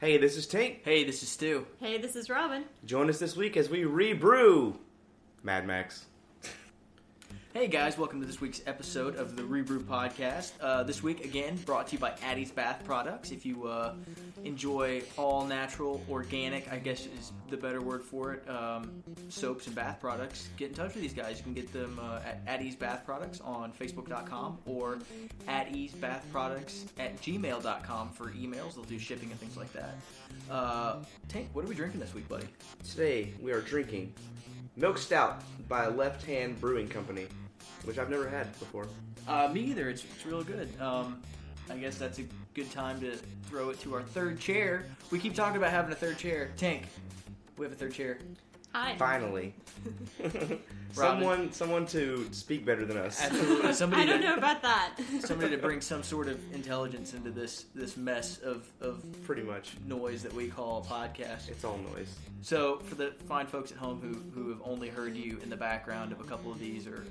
Hey, this is Tink. Hey, this is Stu. Hey, this is Robyn. Join us this week as we ReBrew Mad Max. Hey guys, welcome to this week's episode of the ReBrew podcast. This week, again, brought to you by Addie's Bath Products. If you enjoy all natural, organic, I guess is the better word for it, soaps and bath products, get in touch with these guys. You can get them at Addie's Bath Products on Facebook.com or Addie'sBathProducts@gmail.com for emails. They'll do shipping and things like that. Tank, what are we drinking this week, buddy? Today, we are drinking Milk Stout by Left Hand Brewing Company, which I've never had before. Me either. It's real good. I guess that's a good time to throw it to our third chair. We keep talking about having a third chair. Tank, we have a third chair. Hi. Finally. someone to speak better than us. Absolutely. I don't know about that. Somebody to bring some sort of intelligence into this mess of Pretty much noise that we call a podcast. It's all noise. So for the fine folks at home who have only heard you in the background of a couple of these or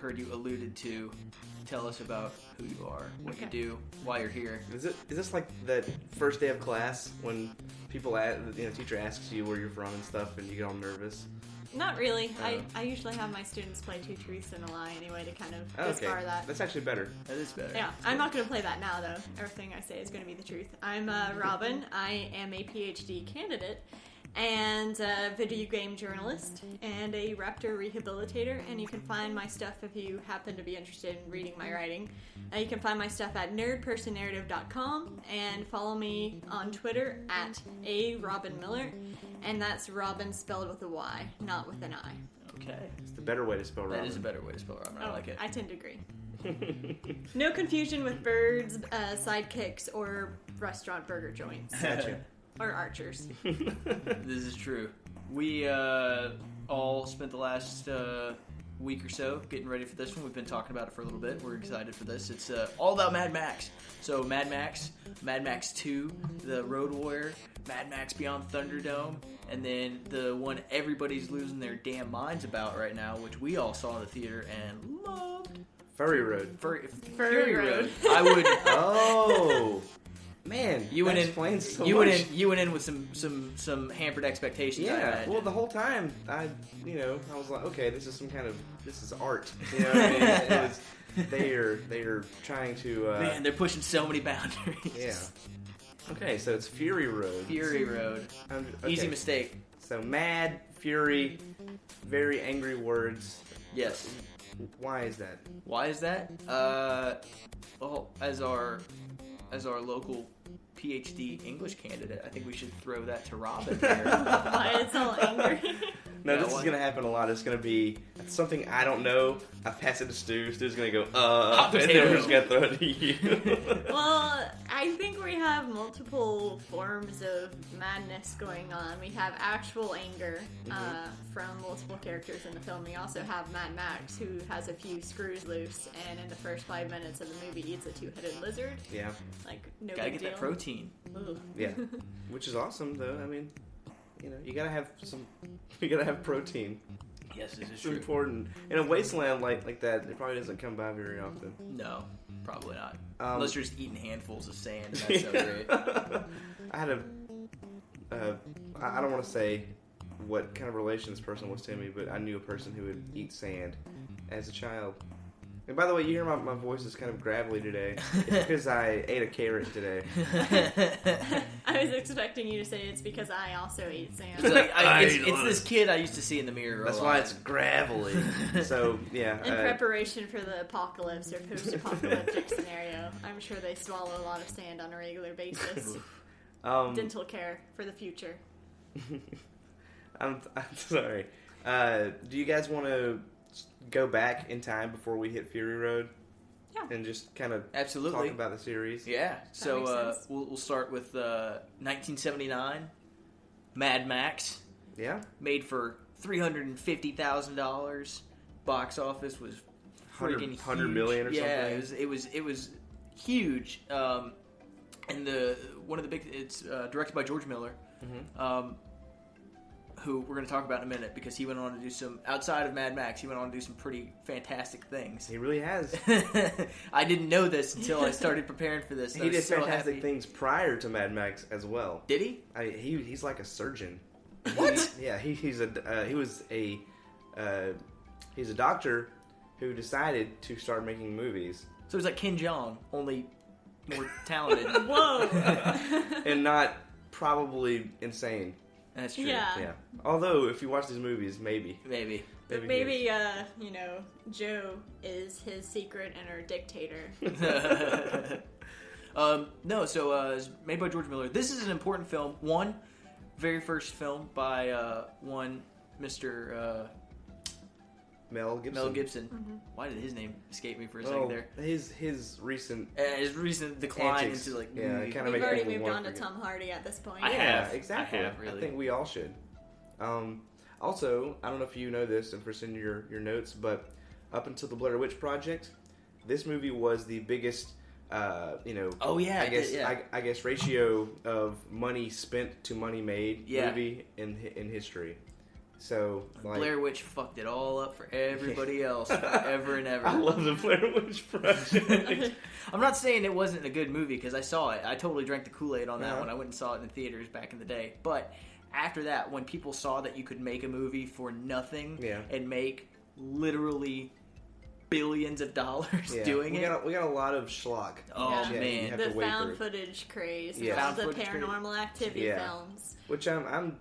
heard you alluded to, tell us about who you are, what you do, why you're here. Is this like that first day of class when people teacher asks you where you're from and stuff and you get all nervous? Not really. I usually have my students play two truths and a lie anyway to kind of disbar that. That's actually better. That is better. Yeah, I'm not going to play that now though. Everything I say is going to be the truth. I'm Robyn. I am a PhD candidate and a video game journalist and a raptor rehabilitator, and you can find my stuff if you happen to be interested in reading my writing. You can find my stuff at nerdpersonnarrative.com and follow me on Twitter at @RobynMiller, and that's Robyn spelled with a Y, not with an I. Okay. It's the better way to spell Robyn. That is a better way to spell Robyn. I like it. I tend to agree. No confusion with birds, sidekicks, or restaurant burger joints. Gotcha. Or archers. This is true. We all spent the last week or so getting ready for this one. We've been talking about it for a little bit. We're excited for this. It's all about Mad Max. So Mad Max 2, The Road Warrior, Mad Max Beyond Thunderdome, and then the one everybody's losing their damn minds about right now, which we all saw in the theater and loved. Fury Road. Fury Road. I would. Oh. Man, you went in. You went in with some hampered expectations. Yeah. Well, the whole time I was like, okay, this is art. You know what I mean? It was, they are trying to. Man, they're pushing so many boundaries. Yeah. Okay, so it's Fury Road. Fury Road. Okay. Easy mistake. So mad, fury, very angry words. Yes. Why is that? Why is that? Well, as our local PhD English candidate, I think we should throw that to Robyn here. Why it's all angry. No, this is going to happen a lot. It's going to be something I don't know. I pass it to Stu. Stu's going to go, Hot and potato. then we're just going to throw it to you. Well, I think we have multiple forms of madness going on. We have actual anger from multiple characters in the film. We also have Mad Max, who has a few screws loose, and in the first 5 minutes of the movie eats a 2-headed lizard. Yeah. Like, no Gotta big get deal. that protein. Ugh. Yeah. Which is awesome, though. I mean, you gotta have protein. Yes, this is It's true. important. In a wasteland like that, it probably doesn't come by very often. No, probably not. Unless you're just eating handfuls of sand. And that's so great. I had I don't want to say what kind of relation this person was to me, but I knew a person who would eat sand as a child. And by the way, you hear my voice is kind of gravelly today. It's because I ate a carrot today. I was expecting you to say it's because I also eat sand. It's like, it's this kid I used to see in the mirror. That's why it's gravelly. So, yeah. In preparation for the apocalypse or post-apocalyptic scenario, I'm sure they swallow a lot of sand on a regular basis. Dental care for the future. I'm sorry. Do you guys want to go back in time before we hit Fury Road? Yeah. And just kind of absolutely talk about the series? Yeah. So makes sense. we'll start with 1979, Mad Max. Yeah. Made for $350,000. Box office was freaking huge. 100 million or yeah, something. it was huge. And it's directed by George Miller. Mm-hmm. who we're going to talk about in a minute because he went on to do some, outside of Mad Max, he went on to do some pretty fantastic things. He really has. I didn't know this until I started preparing for this. He did fantastic things prior to Mad Max as well. Did he? He's like a surgeon. What? Yeah, he's a doctor who decided to start making movies. So he's like Ken Jeong, only more talented. Whoa! And not probably insane. That's true. Yeah. Although, if you watch these movies, maybe. Maybe. Maybe, Joe is his secret inner dictator. No, so it's made by George Miller. This is an important film. Very first film by one Mr. Mel Gibson. Mel Gibson. Mm-hmm. Why did his name escape me for a second there? His recent decline antics. into like Yeah, movie. kind of We've make already people moved want on to to Tom Hardy at this point. I have. Exactly. I have, really. I think we all should. Also, I don't know if you know this and for sending your notes, but up until the Blair Witch Project, this movie was the biggest, Oh yeah, I guess ratio of money spent to money made Yeah. movie in history. So like, Blair Witch fucked it all up for everybody else forever and ever. I love the Blair Witch Project. I'm not saying it wasn't a good movie because I saw it. I totally drank the Kool-Aid on that Uh-huh. one. I went and saw it in the theaters back in the day. But after that, when people saw that you could make a movie for nothing Yeah. and make literally billions of dollars doing it. We got a lot of schlock. Oh, Yeah. man. You have The to wait found through. footage craze, Yeah. and all Found the footage craze. paranormal activity Yeah. films. Which I'm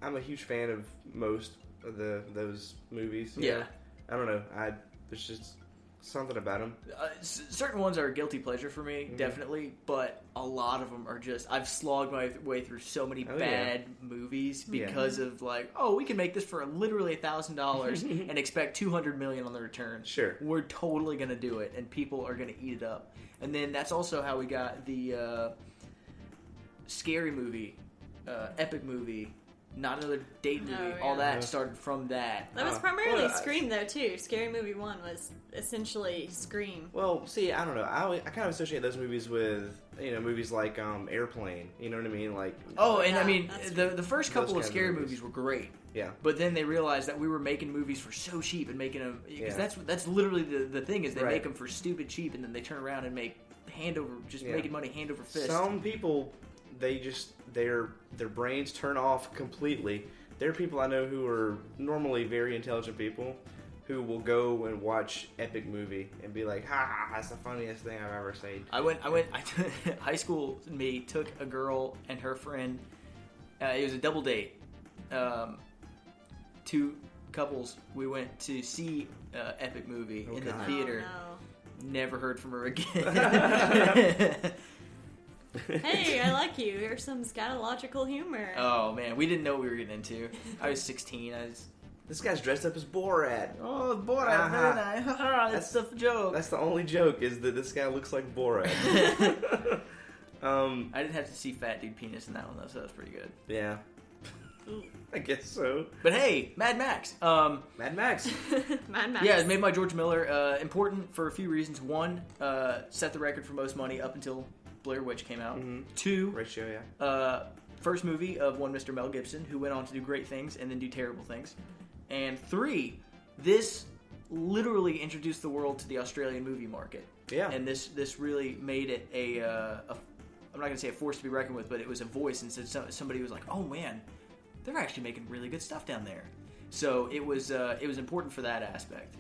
I'm a huge fan of most of those movies. you Yeah. know? I don't know. There's just something about them. Certain ones are a guilty pleasure for me, Mm-hmm. definitely, but a lot of them are just... I've slogged my way through so many Oh, bad movies Yeah. because of like, oh, we can make this for literally $1,000 and expect $200 million on the return. Sure. We're totally going to do it, and people are going to eat it up. And then that's also how we got the scary movie, epic movie, Not Another Date movie. Oh, All yeah. that started from that. That was primarily well, Scream, though, too. Scary Movie 1 was essentially Scream. Well, see, I don't know. I kind of associate those movies with movies like Airplane. You know what I mean? Like Oh, and I Yeah, mean, that's the first couple Those of kinds of scary movies. movies were great. yeah. But then they realized that we were making movies for so cheap and making them because Yeah. that's literally the thing is they Right. make them for stupid cheap and then they turn around and make Yeah. making money hand over fist. Some people, they just their brains turn off completely. There are people I know who are normally very intelligent people who will go and watch epic movie and be like, "Ha ha, that's the funniest thing I've ever seen." High school me took a girl and her friend. It was a double date. Two couples. We went to see epic movie Oh, in the God. theater. Oh, Never heard from her again. no. Hey, I like you. Here's some scatological humor. Oh man, we didn't know what we were getting into. I was 16. This guy's dressed up as Borat. Oh, Borat, Uh-huh. very nice. That's the joke. That's the only joke is that this guy looks like Borat. I didn't have to see fat dude penis in that one though, so that was pretty good. Yeah, I guess so. But hey, Mad Max. Mad Max. Mad Max. Yeah, it's made by George Miller. Important for a few reasons. One, set the record for most money up until Blair Witch came out. Mhm. Two, Ratio, yeah. first movie of one Mr. Mel Gibson, who went on to do great things and then do terrible things. And three, this literally introduced the world to the Australian movie market. Yeah. And this really made it I'm not going to say a force to be reckoned with, but it was a voice, and so somebody was like, oh man, they're actually making really good stuff down there. So it was important for that aspect.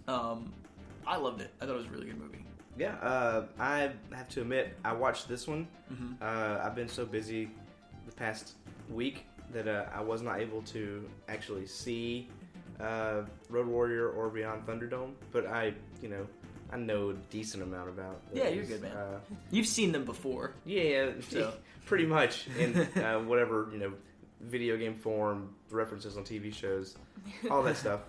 I loved it. I thought it was a really good movie. Yeah, I have to admit, I watched this one. Mhm. I've been so busy the past week that I was not able to actually see Road Warrior or Beyond Thunderdome, but I know a decent amount about those. Yeah, you're good, man. You've seen them before. Yeah, So. pretty much in whatever video game form, references on TV shows, all that stuff.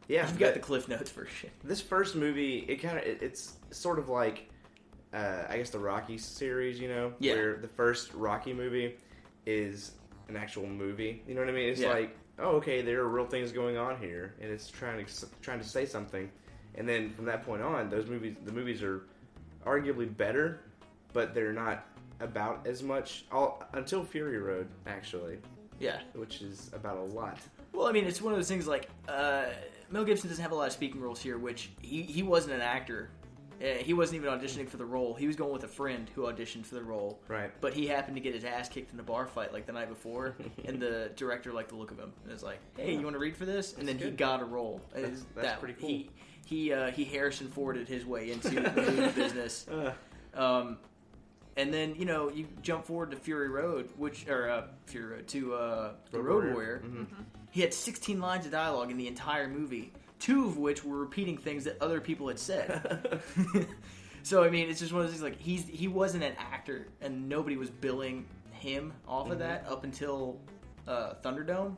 Yeah, You've got the Cliff Notes version. This first movie, it's sort of like, I guess the Rocky series, Yeah. where the first Rocky movie is an actual movie. You know what I mean? It's Yeah. like, oh, okay, there are real things going on here, and it's trying to say something. And then from that point on, the movies are arguably better, but they're not about as much until Fury Road, actually. Yeah. Which is about a lot. Well, I mean, it's one of those things like Mel Gibson doesn't have a lot of speaking roles here, which he wasn't an actor. He wasn't even auditioning for the role. He was going with a friend who auditioned for the role. Right. But he happened to get his ass kicked in a bar fight like the night before, and the director liked the look of him and was like, "Hey, you want to read for this?" And then he got a role. That's pretty cool. He Harrison Forded his way into the movie business. And then you jump forward to Fury Road, to the Road Warrior. Mm-hmm. He had 16 lines of dialogue in the entire movie, 2 of which were repeating things that other people had said. So I mean, it's just one of those things. Like he wasn't an actor, and nobody was billing him off of that up until Thunderdome.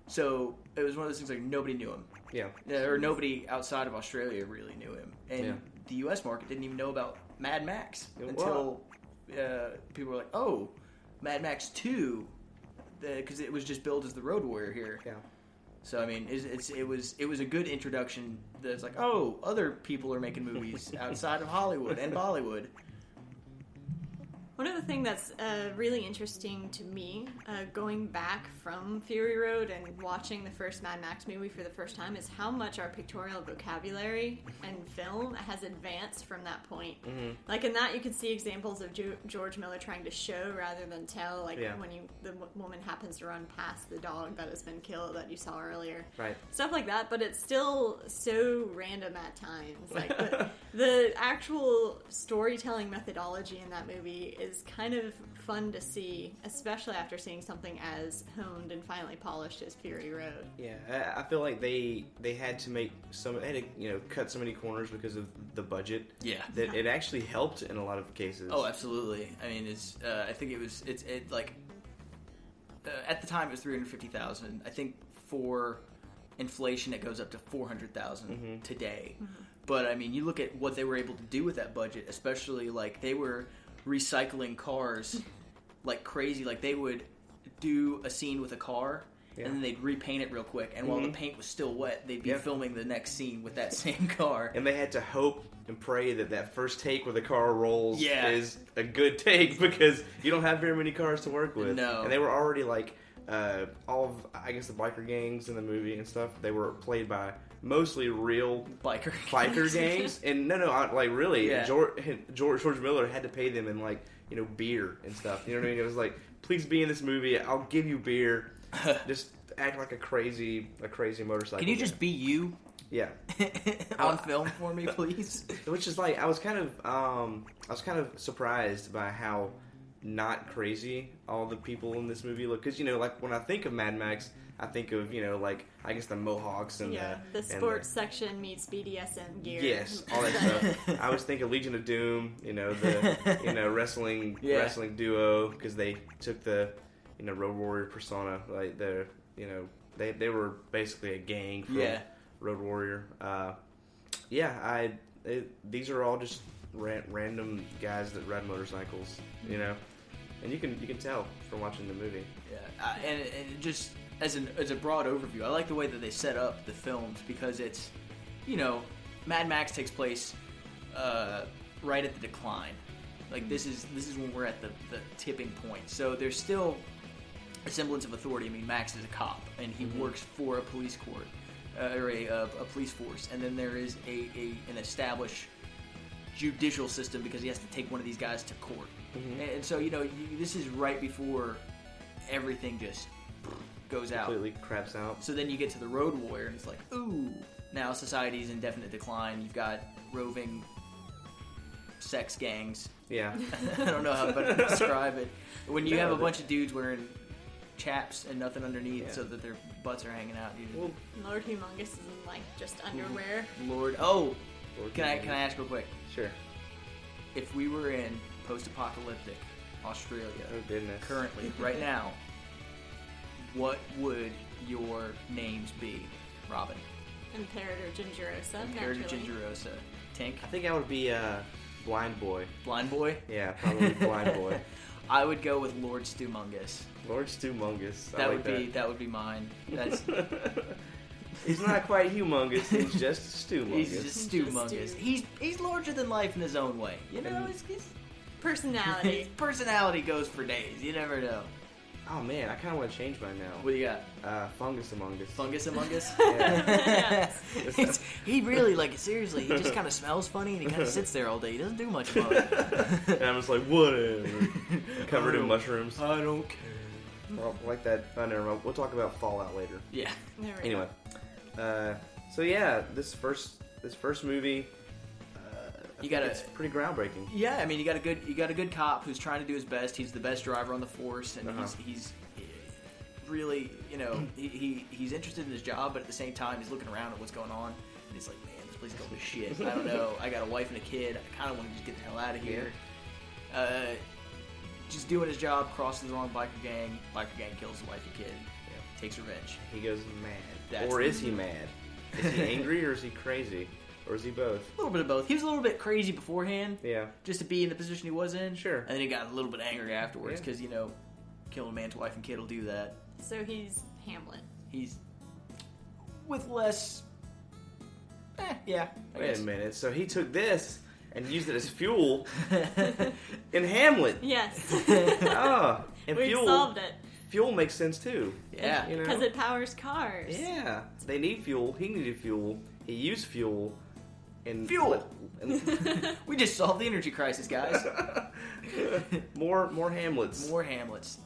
So it was one of those things like nobody knew him. Yeah. Or nobody outside of Australia really knew him, and the U.S. market didn't even know about Mad Max until people were like, "Oh, Mad Max 2," because it was just billed as the Road Warrior here. Yeah. So I mean, it was a good introduction. That's like, oh, other people are making movies outside of Hollywood and Bollywood. One other thing that's really interesting to me, going back from Fury Road and watching the first Mad Max movie for the first time, is how much our pictorial vocabulary and film has advanced from that point. Mm-hmm. Like in that, you can see examples of George Miller trying to show rather than tell. Like when the woman happens to run past the dog that has been killed that you saw earlier, right? Stuff like that. But it's still so random at times. Like the actual storytelling methodology in that movie is kind of fun to see, especially after seeing something as honed and finally polished as Fury Road. Yeah, I feel like they had to make cut so many corners because of the budget. Yeah, that it actually helped in a lot of cases. Oh, absolutely. I mean, I think at the time it was $350,000. I think for inflation it goes up to $400,000 today. Mm-hmm. But I mean, you look at what they were able to do with that budget, especially like they were recycling cars like crazy. Like they would do a scene with a car and then they'd repaint it real quick, and while the paint was still wet, they'd be filming the next scene with that same car, and they had to hope and pray that first take where the car rolls is a good take, because you don't have very many cars to work with. No. And they were already like all of, I guess, the biker gangs in the movie and stuff, they were played by mostly real biker gangs. And George Miller had to pay them in beer and stuff. You know what I mean? It was like, please be in this movie. I'll give you beer. Just act like a crazy motorcycle. Can you just be you? Yeah. On film for me, please. Which is like, I was kind of surprised by how not crazy all the people in this movie look. Because when I think of Mad Max, I think of, I guess the Mohawks and the sports section meets BDSM gear. Yes, all that stuff. I was thinking Legion of Doom, the wrestling duo, because they took the Road Warrior persona. Like they were basically a gang from Road Warrior. These are all just random guys that ride motorcycles, and you can tell from watching the movie. Yeah, and just as a broad overview, I like the way that they set up the films, because it's, Mad Max takes place right at the decline. Like this is when we're at the tipping point. So there's still a semblance of authority. I mean, Max is a cop and he works for a police court or a police force, and then there is an established judicial system because he has to take one of these guys to court. Mm-hmm. And so this is right before everything just goes out. Completely craps out. So then you get to the Road Warrior, and it's like, ooh, now society's in definite decline. You've got roving sex gangs. Yeah. I don't know how to describe it. When you have a bunch of dudes wearing chaps and nothing underneath so that their butts are hanging out. Lord Humongous is in just underwear. Lord can I ask real quick? Sure. If we were in post-apocalyptic Australia, currently, right now, what would your names be, Robyn? Imperator Gingerosa. Imperator Gingerosa. Tink? I think I would be Blind Boy. Blind Boy? Yeah, probably Blind Boy. I would go with Lord Stewmungus. Lord Stewmungus. That would be mine. That's. He's not quite humongous. He's just Stewmungus. He's just Stewmungus. He's larger than life in his own way. Personality. His personality goes for days. You never know. Oh man, I kind of want to change mine now. What do you got? Fungus Among Us. Fungus Among Us? Yes. He really, like, seriously, he just kind of smells funny and he kind of sits there all day. He doesn't do much fun. And I'm just like, whatever. Covered in mushrooms. I don't care. Well, like that. Oh, never mind. We'll talk about Fallout later. Yeah. There we Anyway, so yeah, this first movie, You gotta- it's pretty groundbreaking. Yeah, I mean, you got a good cop who's trying to do his best. He's the best driver on the force, and he's really, you know, he's interested in his job, but at the same time, he's looking around at what's going on, and he's like, man, this place is going to shit. I don't know. I got a wife and a kid. I kind of want to just get the hell out of here. Just doing his job, crosses the wrong biker gang. Biker gang kills the wife and kid. Takes revenge. He goes mad. Or is he mad? Is he angry or is he crazy? Or is he both? A little bit of both. He was a little bit crazy beforehand. Yeah. Just to be in the position he was in. Sure. And then he got a little bit angry afterwards because, you know, killing a man's wife and kid will do that. So he's Hamlet. He's with less... yeah. I Wait guess. a minute. So he took this and used it as fuel in Hamlet. Yes. Oh. And We've solved it. Fuel makes sense too. Yeah. You know? Because it powers cars. Yeah. They need fuel. He needed fuel. He used fuel. And Fuel! We just solved the energy crisis, guys. more Hamlets. More Hamlets.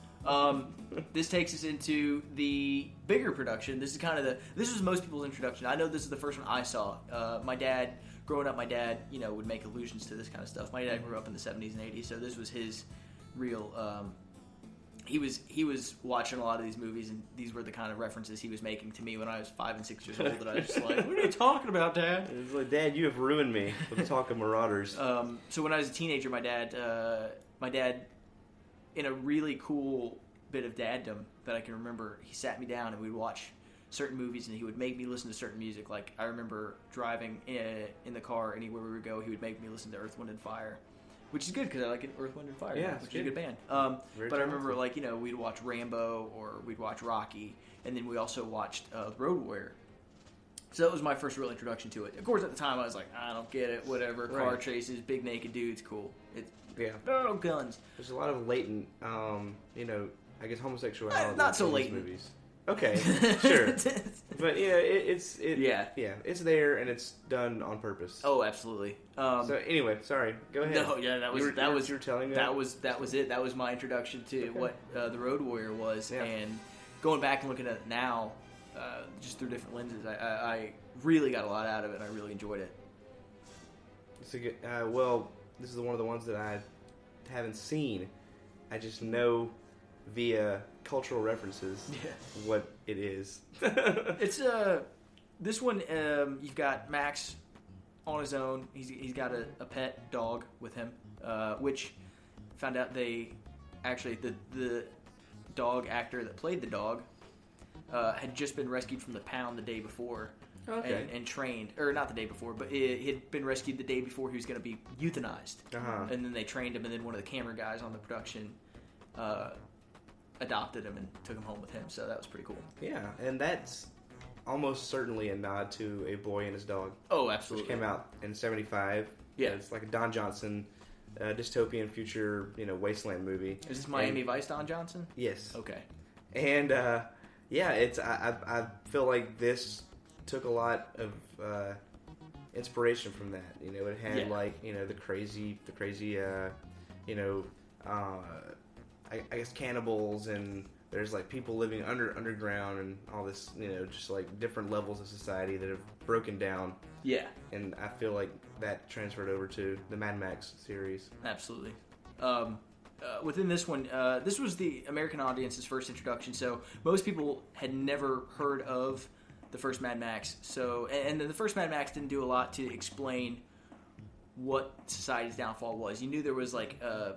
This takes us into the bigger production. This was most people's introduction. I know this is the first one I saw. Growing up, my dad, you know, would make allusions to this kind of stuff. My dad grew up in the 70s and 80s, so this was his real. He was watching a lot of these movies, and these were the kind of references he was making to me when I was 5 and 6 years old. And I was just like, "What are you talking about, Dad?" It was like, Dad, you have ruined me with the talk of Marauders. So when I was a teenager, my dad, in a really cool bit of daddom that I can remember, he sat me down and we'd watch certain movies, and he would make me listen to certain music. Like, I remember driving in the car anywhere we would go, he would make me listen to Earth, Wind, and Fire. Which is good because I like Earth, Wind, and Fire, which is a good band. But I remember, like, you know, we'd watch Rambo or we'd watch Rocky, and then we also watched The Road Warrior. So that was my first real introduction to it. Of course, at the time, I was like, I don't get it, whatever. Right. Car chases, big naked dudes, cool. Yeah. Guns. There's a lot of latent, you know, I guess homosexuality. Not so in these latent. movies. Okay, sure. But yeah, it's it's there and it's done on purpose. Oh, absolutely. So anyway, sorry. Go ahead. No, yeah, you were telling me that was it. That was my introduction to what the Road Warrior was, and going back and looking at it now, just through different lenses, I really got a lot out of it, and I really enjoyed it. It's a good. Well, this is one of the ones that I haven't seen. I just know via cultural references what it is. It's this one. You've got Max on his own. He's got a pet dog with him, which found out they actually the dog actor that played the dog had just been rescued from the pound the day before. Okay. And trained, or not the day before, but he had been rescued the day before he was going to be euthanized. And then they trained him, and then one of the camera guys on the production adopted him and took him home with him. So that was pretty cool. Yeah, and that's almost certainly a nod to A Boy and His Dog. Oh, absolutely. Which came out in '75. Yeah, it's like a Don Johnson dystopian future, you know, wasteland movie. Is this Miami Vice Don Johnson? Yes. Okay. And yeah, it's I feel like this took a lot of inspiration from that. You know, it had like, you know, the crazy you know, I guess cannibals, and there's like people living underground and all this, you know, just like different levels of society that have broken down. Yeah. And I feel like that transferred over to the Mad Max series. Absolutely. Within this one, this was the American audience's first introduction, so most people had never heard of the first Mad Max. So, and the first Mad Max didn't do a lot to explain what society's downfall was. You knew there was like a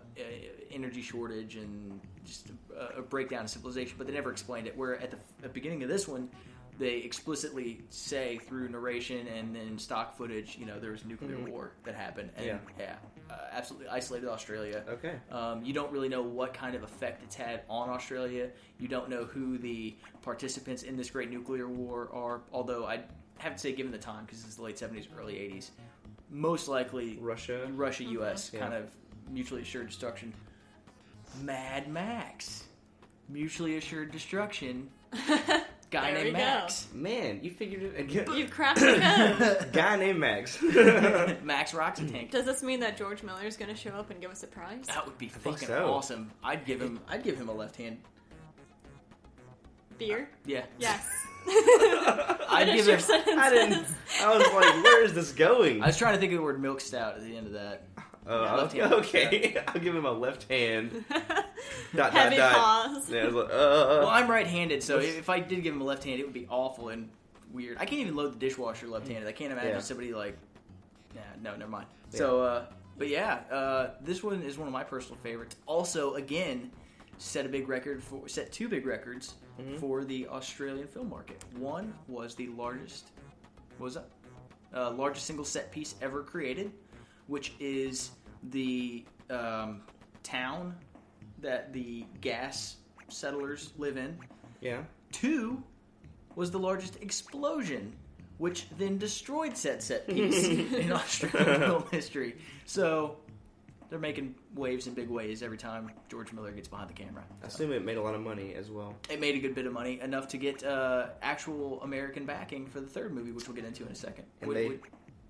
energy shortage and just a breakdown of civilization, but they never explained it. Where at the beginning of this one, they explicitly say through narration and then stock footage, you know, there was a nuclear war that happened, and absolutely isolated Australia. Okay. You don't really know what kind of effect it's had on Australia. You don't know who the participants in this great nuclear war are, although I have to say, given the time, because this is the late 70s, early 80s, most likely Russia, US kind of mutually assured destruction. Mad Max. Mutually assured destruction. Guy There named we go. Max. Man, you figured it again. You've cracked the code. Guy named Max. Max rocks a tank. Does this mean that George Miller is going to show up and give us a prize? That would be think fucking so. awesome. I'd give him a left hand. Beer? Yeah. Yes. I'd Finish give your him. sentence. I was like, where is this going? I was trying to think of the word milk stout at the end of that. Left hand. Okay. I'll give him a left hand. Dot, Heavy dot, dot. pause. Yeah, I was like, Well, I'm right-handed, so if I did give him a left hand, it would be awful and weird. I can't even load the dishwasher left-handed. I can't imagine somebody like. Yeah, no, never mind. Yeah. So, but yeah, this one is one of my personal favorites. Also, again, set two big records for the Australian film market. One was the largest single set piece ever created, which is the town that the gas settlers live in. Yeah. 2 was the largest explosion, which then destroyed said set piece in Australian film history. So they're making waves in big ways every time George Miller gets behind the camera. I assume it made a lot of money as well. It made a good bit of money, enough to get actual American backing for the third movie, which we'll get into in a second. And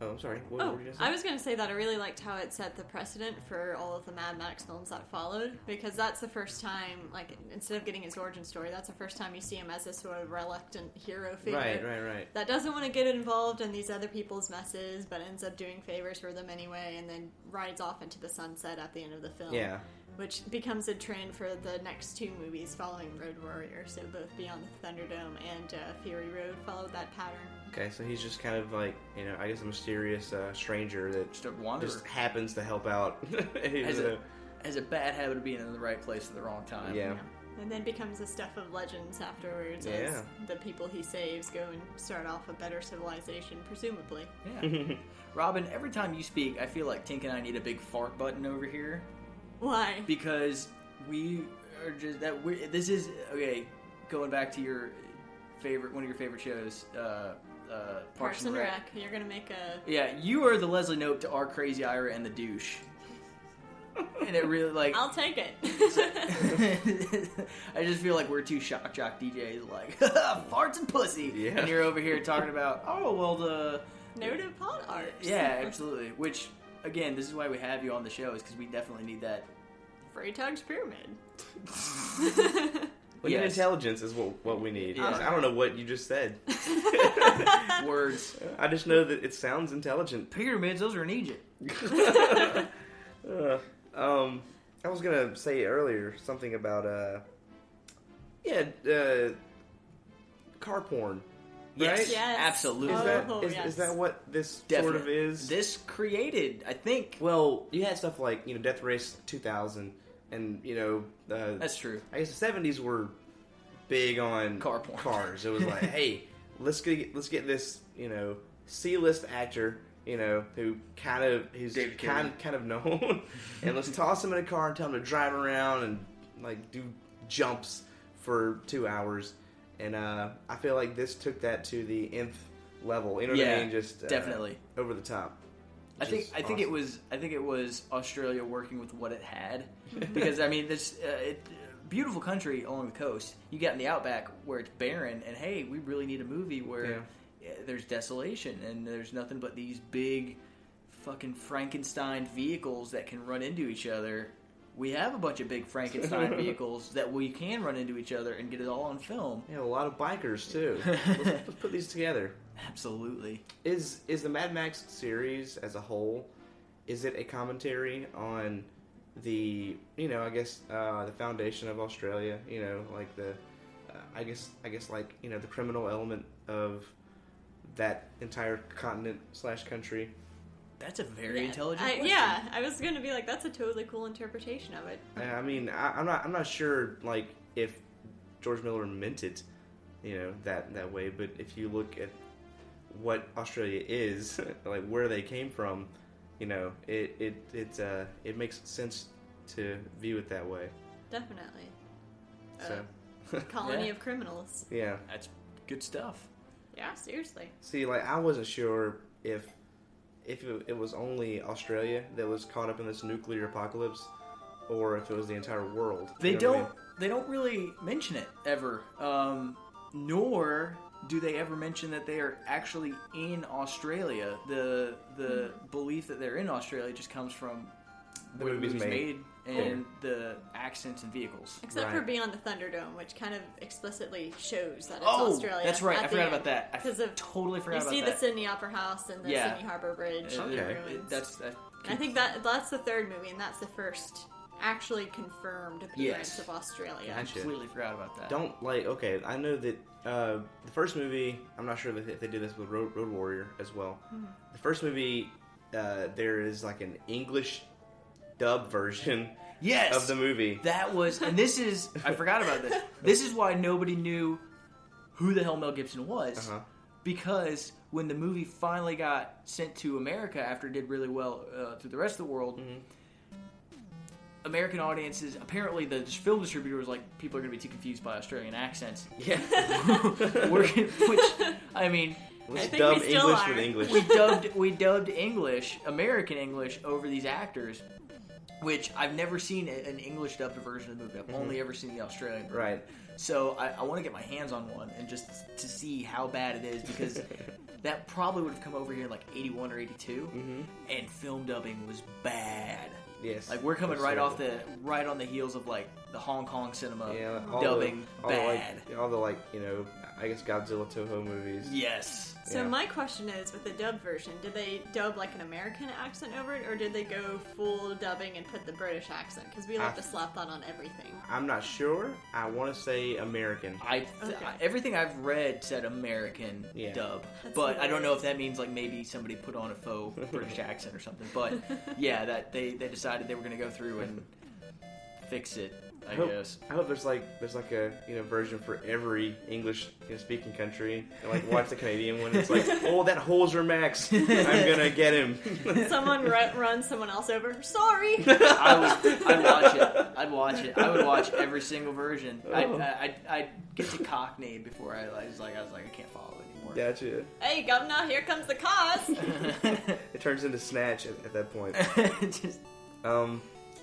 Oh, I'm sorry. What were you going to say? I was going to say that I really liked how it set the precedent for all of the Mad Max films that followed, because that's the first time, like, instead of getting his origin story, that's the first time you see him as this sort of reluctant hero figure. Right. That doesn't want to get involved in these other people's messes, but ends up doing favors for them anyway, and then rides off into the sunset at the end of the film. Yeah. Which becomes a trend for the next 2 movies following Road Warrior. So both Beyond the Thunderdome and Fury Road followed that pattern. Okay, so he's just kind of like, I guess a mysterious stranger that Just a wanderer. just happens to help out. Has a bad habit of being in the right place at the wrong time. Yeah. And then becomes a stuff of legends afterwards Yeah. as the people he saves go and start off a better civilization, presumably. Yeah. Robyn, every time you speak, I feel like Tink and I need a big fart button over here. Why? Because we are just this is okay. Going back to one of your favorite shows, Parks and Rec. You're gonna make a... Yeah, you are the Leslie Knope to our Crazy Ira and the douche. And it really like I'll take it. I just feel like we're two shock jock DJs, like farts and pussy, Yeah. and you're over here talking about the Note of pot art. yeah, absolutely. Which again, this is why we have you on the show, is because we definitely need that. Freytag's Pyramid. We need Yes. intelligence is what we need. Yeah. I don't know what you just said. Words. I just know that it sounds intelligent. Pyramids, those are in Egypt. I was gonna say earlier something about car porn. Yes, Right? Yes. absolutely. Is that what this Definitely. sort of is? This created, I think. Well, you had stuff like Death Race 2000, and That's true. I guess the 70s were big on Car porn. cars. It was like, hey, let's get this C-list actor who he's David kind of known, and let's toss him in a car and tell him to drive around and like do jumps for 2 hours. And I feel like this took that to the nth level. You know what I mean? Just definitely over the top. I think it was Australia working with what it had, because I mean this beautiful country along the coast. You get in the outback where it's barren, and hey, we really need a movie where there's desolation and there's nothing but these big fucking Frankenstein vehicles that can run into each other. We have a bunch of big Frankenstein vehicles that we can run into each other and get it all on film. Yeah, a lot of bikers too. Let's put these together. Absolutely. Is the Mad Max series as a whole, is it a commentary on the the foundation of Australia? Like the I guess like the criminal element of that entire continent / country. That's a very intelligent question. Yeah, I was going to be like, that's a totally cool interpretation of it. I mean, I'm not sure like if George Miller meant it, that way. But if you look at what Australia is, like where they came from, it makes sense to view it that way. Definitely. So, Colony Yeah. of criminals. yeah. That's good stuff. Yeah, seriously. See, like I wasn't sure if if it was only Australia that was caught up in this nuclear apocalypse, or if it was the entire world. They You know what I don't. They don't really mention it ever. Nor do they ever mention that they are actually in Australia. The belief that they're in Australia just comes from The where movie's made. and the accents and vehicles. Except for Right. Beyond the Thunderdome, which kind of explicitly shows that it's Oh, Australia. that's right. at I the forgot end. about that. I 'Cause of- totally You forgot about see that. the Sydney Opera House and the Yeah. Sydney Harbour Bridge. Okay. The ruins. That's I think that's the third movie, and that's the first actually confirmed appearance Yes. of Australia. Gotcha. completely forgot about that. Don't like. Okay, I know that the first movie. I'm not sure if they did this with Road Warrior as well. The first movie, there is like an English dub version Yes. of the movie. That was, and this is, I forgot about this. This is why nobody knew who the hell Mel Gibson was. Uh-huh. Because when the movie finally got sent to America after it did really well through the rest of the world, American audiences, apparently the film distributor was like, people are going to be too confused by Australian accents. Yeah. Which, I mean, Let's think dub we still English are. with English. we dubbed English, American English, over these actors. Which I've never seen an English dubbed version of the movie. I've only ever seen the Australian version. Right. So I want to get my hands on one and just to see how bad it is, because that probably would have come over here in like 81 or 82, and film dubbing was bad. Yes. Like we're coming That's right terrible. right on the heels of like the Hong Kong cinema Yeah, dubbing bad. all the like, you know, I guess Godzilla Toho movies. Yes. So Yeah. my question is, with the dub version, did they dub like an American accent over it, or did they go full dubbing and put the British accent? Because we love to slap that on everything. I'm not sure. I want to say American. Okay. Everything I've read said American Yeah. dub, That's but I don't know hilarious. if that means like maybe somebody put on a faux British accent or something. But yeah, that they decided they were going to go through and fix it. I guess. I hope there's like a version for every English speaking country. And like watch the Canadian one. It's like, oh, that Holzer Max, I'm gonna get him. Someone runs someone else over. Sorry. I'd watch it. I'd watch it. I would watch every single version. I'd get to Cockney before I was like I can't follow anymore. Gotcha. Hey, governor, here comes the cars. It turns into Snatch at that point. Just,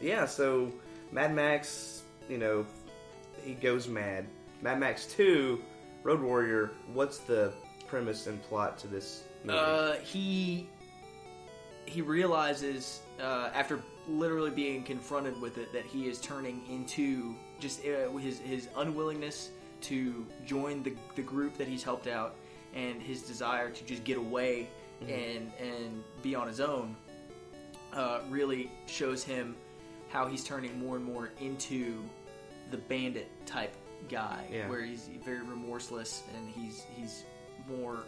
Yeah. So Mad Max, he goes mad. Mad Max 2, Road Warrior. What's the premise and plot to this movie? he realizes after literally being confronted with it that he is turning into just his unwillingness to join the group that he's helped out, and his desire to just get away and be on his own really shows him how he's turning more and more into the bandit type guy, Yeah. where he's very remorseless and he's more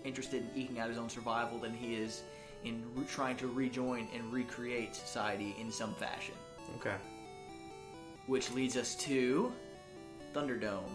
interested in eking out his own survival than he is in trying to rejoin and recreate society in some fashion. Okay. Which leads us to Thunderdome,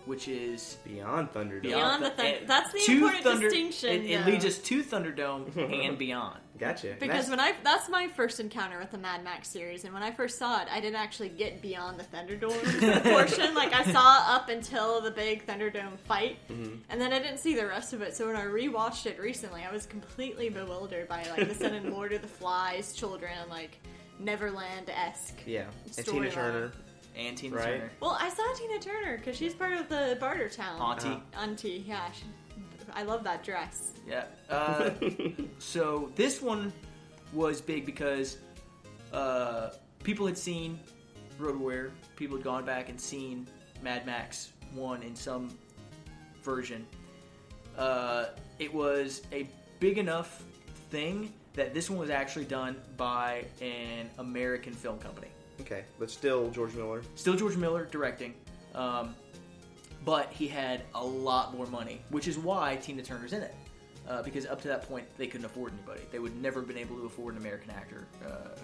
which is Beyond Thunderdome. Beyond the Thunder. and That's the to important distinction. It though. leads us to Thunderdome and beyond. Gotcha. Because that's my first encounter with the Mad Max series, and when I first saw it, I didn't actually get beyond the Thunderdome portion. Like, I saw up until the big Thunderdome fight, and then I didn't see the rest of it. So when I rewatched it recently, I was completely bewildered by like the Sun and Lord of the Flies children, like Neverland-esque. Yeah. And Tina storyline. Turner. And Tina Right. Turner. Well, I saw Tina Turner because she's part of the Barter Town. Auntie. Auntie, yeah. I love that dress. Yeah. So this one was big because people had seen Road Warrior. People had gone back and seen Mad Max 1 in some version. It was a big enough thing that this one was actually done by an American film company. Okay, but still George Miller. Still George Miller directing. But he had a lot more money, which is why Tina Turner's in it. Because up to that point, they couldn't afford anybody. They would never have been able to afford an American actor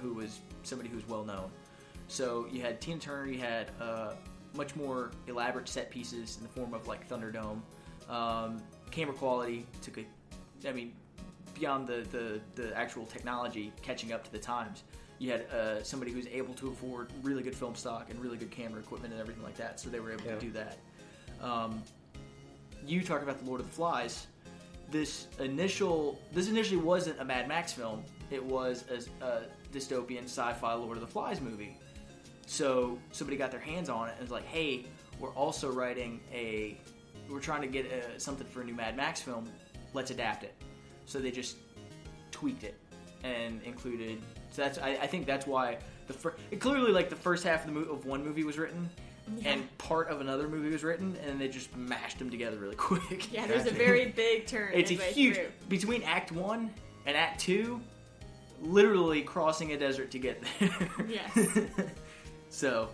who was somebody who was well known. So you had Tina Turner, you had much more elaborate set pieces in the form of like Thunderdome. Camera quality took beyond the actual technology catching up to the times. You had somebody who was able to afford really good film stock and really good camera equipment and everything like that, so they were able to do that. You talk about the Lord of the Flies. this initially wasn't a Mad Max film. It was a dystopian sci-fi Lord of the Flies movie. So somebody got their hands on it and was like, hey, we're also writing we're trying to get something for a new Mad Max film. Let's adapt it. So they just tweaked it and included. So I think that's why clearly like the first half of one movie was written. Yeah. And part of another movie was written, and they just mashed them together really quick. Yeah, there's a very big turn. It's a huge through. between Act 1 and Act 2, literally crossing a desert to get there. Yes. So,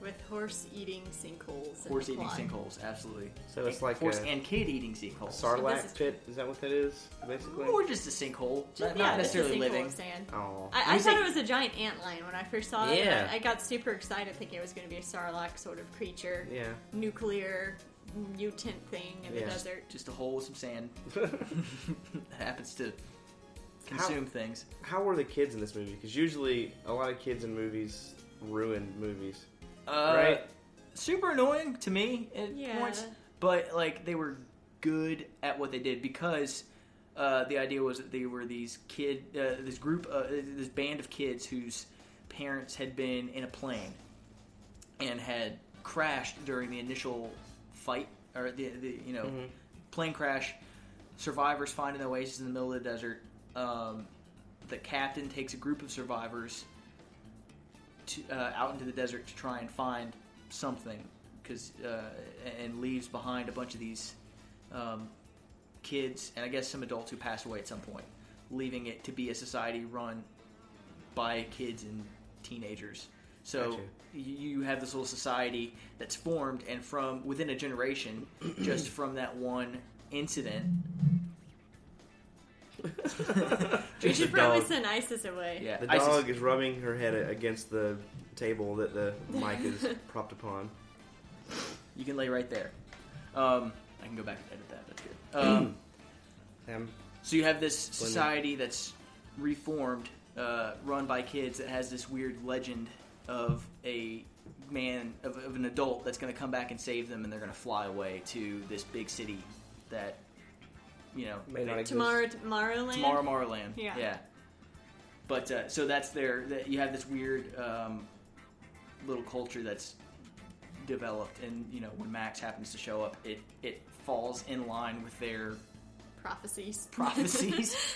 with horse eating sinkholes. horse eating sinkholes, absolutely. So it's like horse and kid eating sinkholes. Sarlacc pit. Is that what that is, basically? Or just a sinkhole, not Yeah, necessarily it's a sinkhole living. of sand. Oh. I thought it was a giant antlion when I first saw it. Yeah. I got super excited thinking it was going to be a Sarlacc sort of creature. Yeah. Nuclear mutant thing in the desert. Just a hole with some sand. That happens to consume things. How were the kids in this movie? Because usually a lot of kids in movies ruin movies. Right? Super annoying to me at points, Yeah. but like they were good at what they did because the idea was that they were this band of kids whose parents had been in a plane and had crashed during the initial fight or the plane crash. Survivors find an oasis in the middle of the desert. The captain takes a group of survivors out into the desert to try and find something, and leaves behind a bunch of these kids and I guess some adults who passed away at some point, leaving it to be a society run by kids and teenagers. So Gotcha. You have this little society that's formed, and from within a generation, just from that one incident. We should probably send Isis away. Yeah, The dog is rubbing her head against the table that the mic is propped upon. You can lay right there. I can go back and edit that. That's good. So you have this society that's reformed, run by kids, that has this weird legend of a man, of an adult that's going to come back and save them, and they're going to fly away to this big city that, May not exist. Tomorrowland? Tomorrowland. Yeah. But so that's you have this weird little culture that's developed, and when Max happens to show up, it falls in line with their prophecies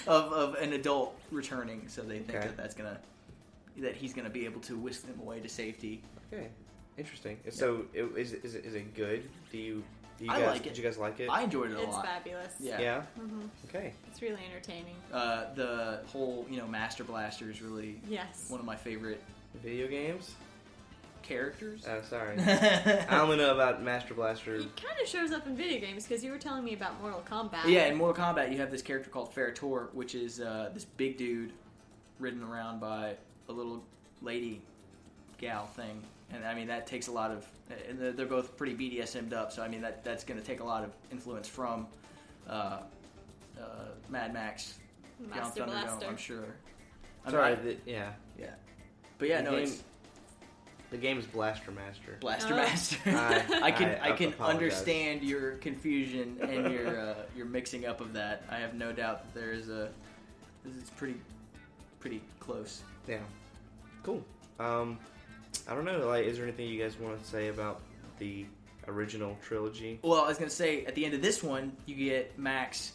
of an adult returning. So they think Okay. that he's gonna be able to whisk them away to safety. Okay, interesting. So is it good? I like it. Did you guys like it? I enjoyed it a It's lot. fabulous. Yeah. Yeah. Mm-hmm. Okay. It's really entertaining. The whole Master Blaster is really Yes. one of my favorite Video games? characters. Sorry. I only know about Master Blaster. He kind of shows up in video games because you were telling me about Mortal Kombat. Yeah, in Mortal Kombat, you have this character called Ferrator, which is this big dude ridden around by a little lady gal thing. And I mean, that takes a lot of... And they're both pretty BDSM'd up, so I mean, that's going to take a lot of influence from Mad Max, Master John Thunderdome, Blaster. I'm sure. Sorry, yeah. Yeah. But yeah, The game is Blaster Master. Blaster Oh. Master. I can apologize. understand your confusion and your mixing up of that. I have no doubt that this is pretty close. Yeah. Cool. I don't know. Is there anything you guys want to say about the original trilogy? Well, I was gonna say at the end of this one, you get Max.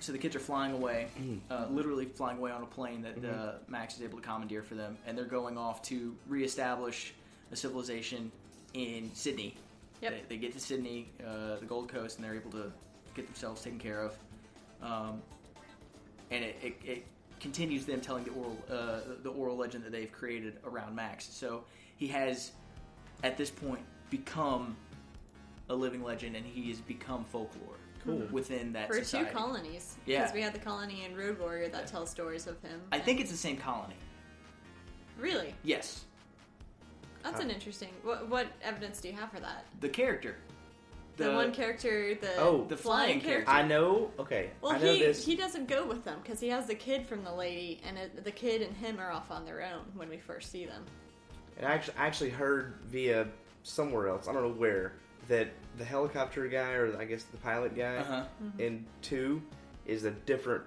So the kids are flying away, literally flying away on a plane that Max is able to commandeer for them, and they're going off to reestablish a civilization in Sydney. Yep. They get to Sydney, the Gold Coast, and they're able to get themselves taken care of. And it continues them telling the oral legend that they've created around Max. So he has, at this point, become a living legend, and he has become folklore. Cool. Within that For society. 2 colonies. Yeah. Because we had the colony in Road Warrior that tells stories of him. I think it's the same colony. Really? Yes. That's an interesting... What evidence do you have for that? The character. The one character, the the flying flying character. I know. Okay. Well, I know this. he doesn't go with them because he has the kid from the lady, and the kid and him are off on their own when we first see them. And I actually heard via somewhere else. I don't know where. that the helicopter guy, or I guess the pilot guy, in 2 is a different.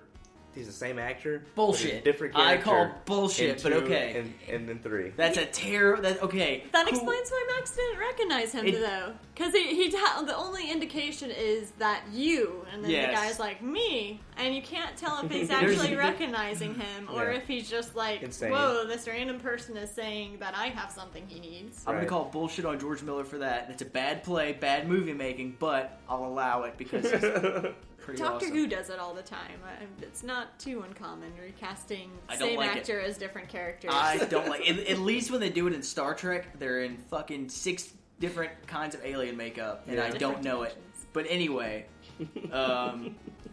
He's the same actor. Bullshit. Different character. I call bullshit, but okay. And then 3. That's a terror. Okay. That explains why Max didn't recognize him, though. Because the only indication is that you, and then the guy's like, me. And you can't tell if he's actually recognizing him, or if he's just like, insane. Whoa, this random person is saying that I have something he needs. I'm going to call bullshit on George Miller for that. It's a bad play, bad movie making, but I'll allow it because it's... Doctor Who does it all the time. It's not too uncommon, recasting same actor as different characters. I don't like it. At least when they do it in Star Trek, they're in fucking 6 different kinds of alien makeup, and I don't know it. But anyway,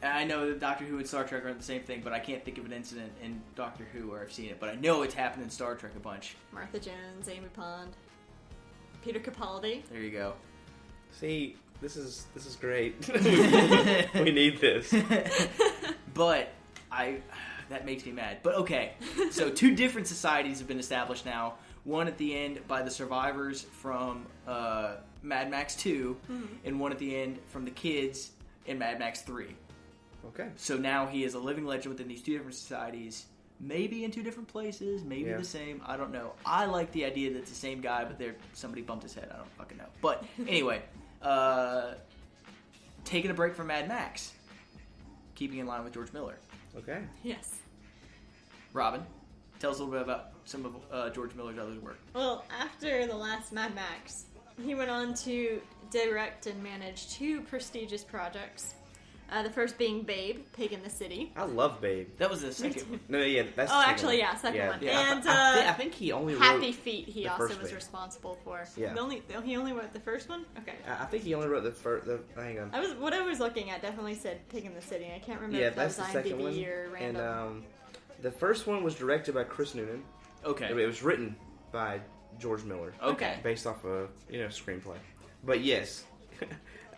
I know that Doctor Who and Star Trek are the same thing, but I can't think of an incident in Doctor Who where I've seen it. But I know it's happened in Star Trek a bunch. Martha Jones, Amy Pond, Peter Capaldi. There you go. See... This is great. We need this. But that makes me mad. But okay, so 2 different societies have been established now. One at the end by the survivors from Mad Max 2, and one at the end from the kids in Mad Max 3. Okay. So now he is a living legend within these 2 different societies. Maybe in 2 different places, maybe the same. I don't know. I like the idea that it's the same guy, but somebody bumped his head. I don't fucking know. But anyway... taking a break from Mad Max, keeping in line with George Miller. Okay. Yes. Robyn, tell us a little bit about some of George Miller's other work. Well, after the last Mad Max, he went on to direct and manage 2 prestigious projects. The first being Babe, Pig in the City. I love Babe. That was the second one. No, yeah, that's the second one. Second one. Yeah. And I think he only wrote Happy Feet he the also first was Babe. responsible for. Yeah. He only wrote the first one? Okay. I think he only wrote the first... hang on. What I was looking at definitely said Pig in the City. I can't remember if that that's was the second one. IMDb or random. And the first one was directed by Chris Noonan. Okay. It was written by George Miller. Okay. Based off a screenplay. But yes...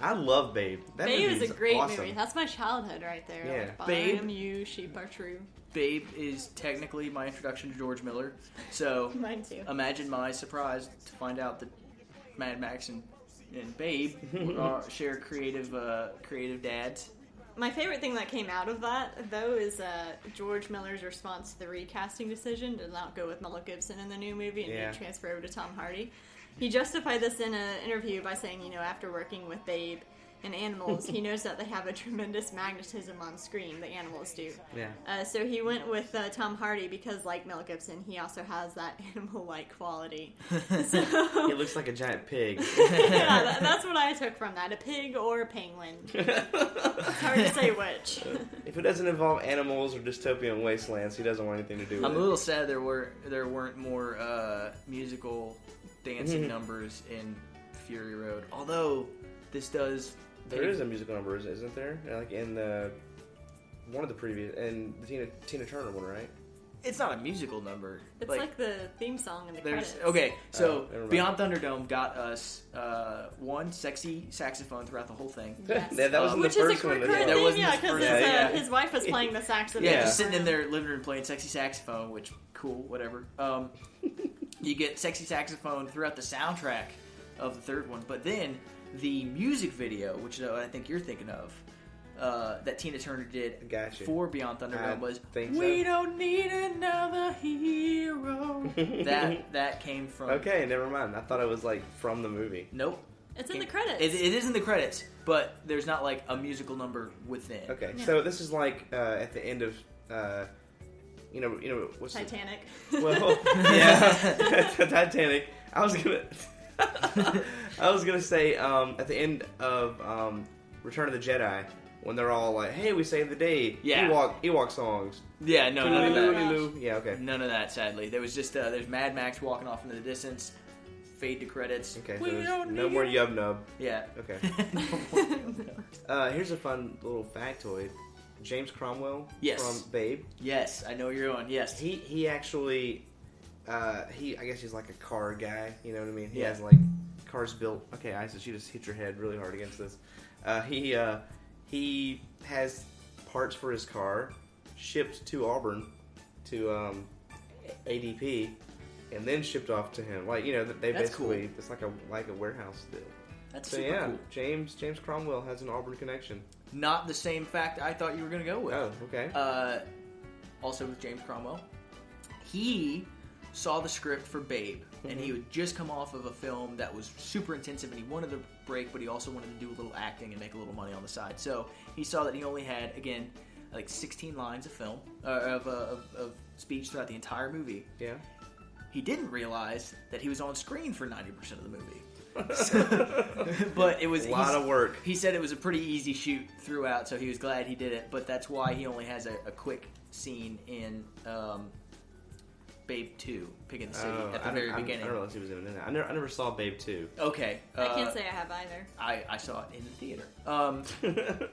I love Babe. Babe is a great movie. That's my childhood right there. Yeah. Like, Babe. I am you, sheep are true. Babe is technically my introduction to George Miller. So Mine too. Imagine my surprise to find out that Mad Max and Babe share creative dads. My favorite thing that came out of that, though, is George Miller's response to the recasting decision to not go with Mel Gibson in the new movie and transfer over to Tom Hardy. He justified this in an interview by saying, after working with Babe and animals, he knows that they have a tremendous magnetism on screen, the animals do. Yeah. So he went with Tom Hardy because, like Mel Gibson, he also has that animal-like quality. So, he looks like a giant pig. Yeah, that's what I took from that, a pig or a penguin. It's hard to say which. If it doesn't involve animals or dystopian wastelands, he doesn't want anything to do with it. I'm a little sad there weren't more musical dancing numbers in Fury Road. Although this does, there is a musical number, isn't there? Like in one of the previous, and the Tina Turner one, right? It's not a musical number. It's like the theme song in the credits. Okay, so Beyond Thunderdome got us one sexy saxophone throughout the whole thing. Yes. That was in the Which first is a one. current thing, because his wife was playing the saxophone. Yeah, just sitting in their living room playing sexy saxophone, which, cool, whatever. You get sexy saxophone throughout the soundtrack of the third one, but then the music video, which I think you're thinking of, that Tina Turner did for Beyond Thunderdome was "We Don't Need Another Hero." that came from. Okay, never mind. I thought it was like from the movie. Nope. It's in the credits. It is in the credits, but there's not like a musical number within. Okay, so this is like at the end of. What's Titanic. Well, yeah, Titanic. I was gonna say at the end of Return of the Jedi, when they're all like, "Hey, we saved the day." Yeah. Ewok songs. Yeah, no, none of that. Yeah, okay. None of that. Sadly, there was just there's Mad Max walking off into the distance. Fade to credits. Okay, so no more Yub Nub. Yeah. Okay. Here's a fun little factoid. James Cromwell from Babe. Yes, I know where you're on. Yes. He actually, I guess he's like a car guy, you know what I mean? He has like cars built. Okay, Isis, you just hit your head really hard against this. He has parts for his car shipped to Auburn, to ADP, and then shipped off to him. Like, they That's basically, cool. it's like a warehouse deal. That's So super yeah, cool. James Cromwell has an Auburn connection. Not the same fact I thought you were going to go with. Oh, okay. Also with James Cromwell. He saw the script for Babe, and he would just come off of a film that was super intensive, and he wanted to break, but he also wanted to do a little acting and make a little money on the side. So he saw that he only had, again, like 16 lines of film, of speech throughout the entire movie. Yeah. He didn't realize that he was on screen for 90% of the movie. But it was a lot of work. He said it was a pretty easy shoot throughout, so he was glad he did it. But that's why he only has a quick scene in Babe 2, Pig in the City, at the very beginning. I don't realize he was in it. I never saw Babe 2. Okay. I can't say I have either. I saw it in the theater.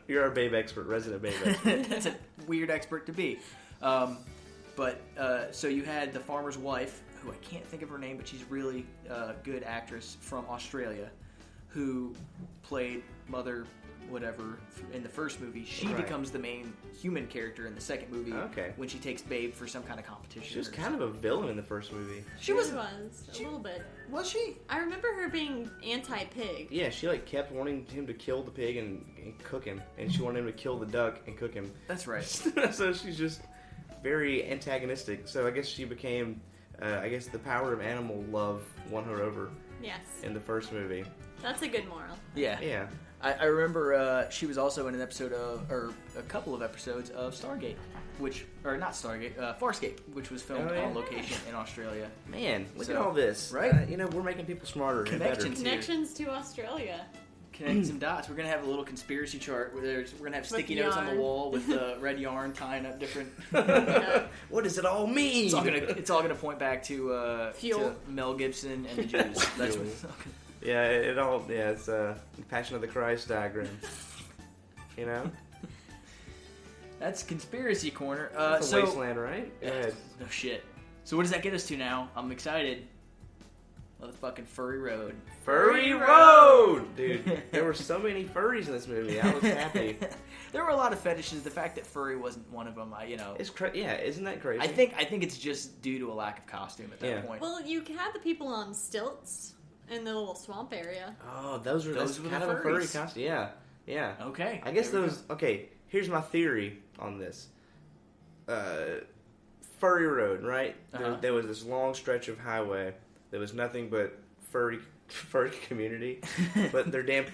You're our Babe expert, resident Babe expert. That's a weird expert to be. So you had the farmer's wife, who I can't think of her name, but she's a really good actress from Australia, who played Mother whatever in the first movie. She becomes the main human character in the second movie when she takes Babe for some kind of competition. She was kind of a villain in the first movie. She was a little bit. Was she? I remember her being anti-pig. Yeah, she like kept wanting him to kill the pig and cook him, and she wanted him to kill the duck and cook him. That's right. So she's just very antagonistic. So I guess she became, the power of animal love won her over. Yes. In the first movie. That's a good moral. Yeah. Yeah. I remember she was also in an episode of, or a couple of episodes of Stargate, Farscape, which was filmed on location in Australia. Man, look at all this. Right? We're making people smarter. Connections to Australia. Connecting some dots. We're going to have a little conspiracy chart where we're going to have sticky notes on the wall with red yarn tying up different... What does it all mean? It's all gonna point back to Fuel. to Mel Gibson and the Jews. That's what it's all gonna... Yeah, it's a Passion of the Christ diagram. That's Conspiracy Corner. It's a wasteland, right? Go ahead. No shit. So what does that get us to now? I'm excited. Motherfucking Furry Road. Furry Road! Dude, there were so many furries in this movie. I was happy. There were a lot of fetishes. The fact that furry wasn't one of them, It's isn't that crazy? I think it's just due to a lack of costume at that point. Well, you had the people on stilts in the little swamp area. Oh, those were kind of a furry costume. Yeah. Okay. I guess those... Okay, here's my theory on this. Furry Road, right? There was this long stretch of highway. There was nothing but furry community. But their damn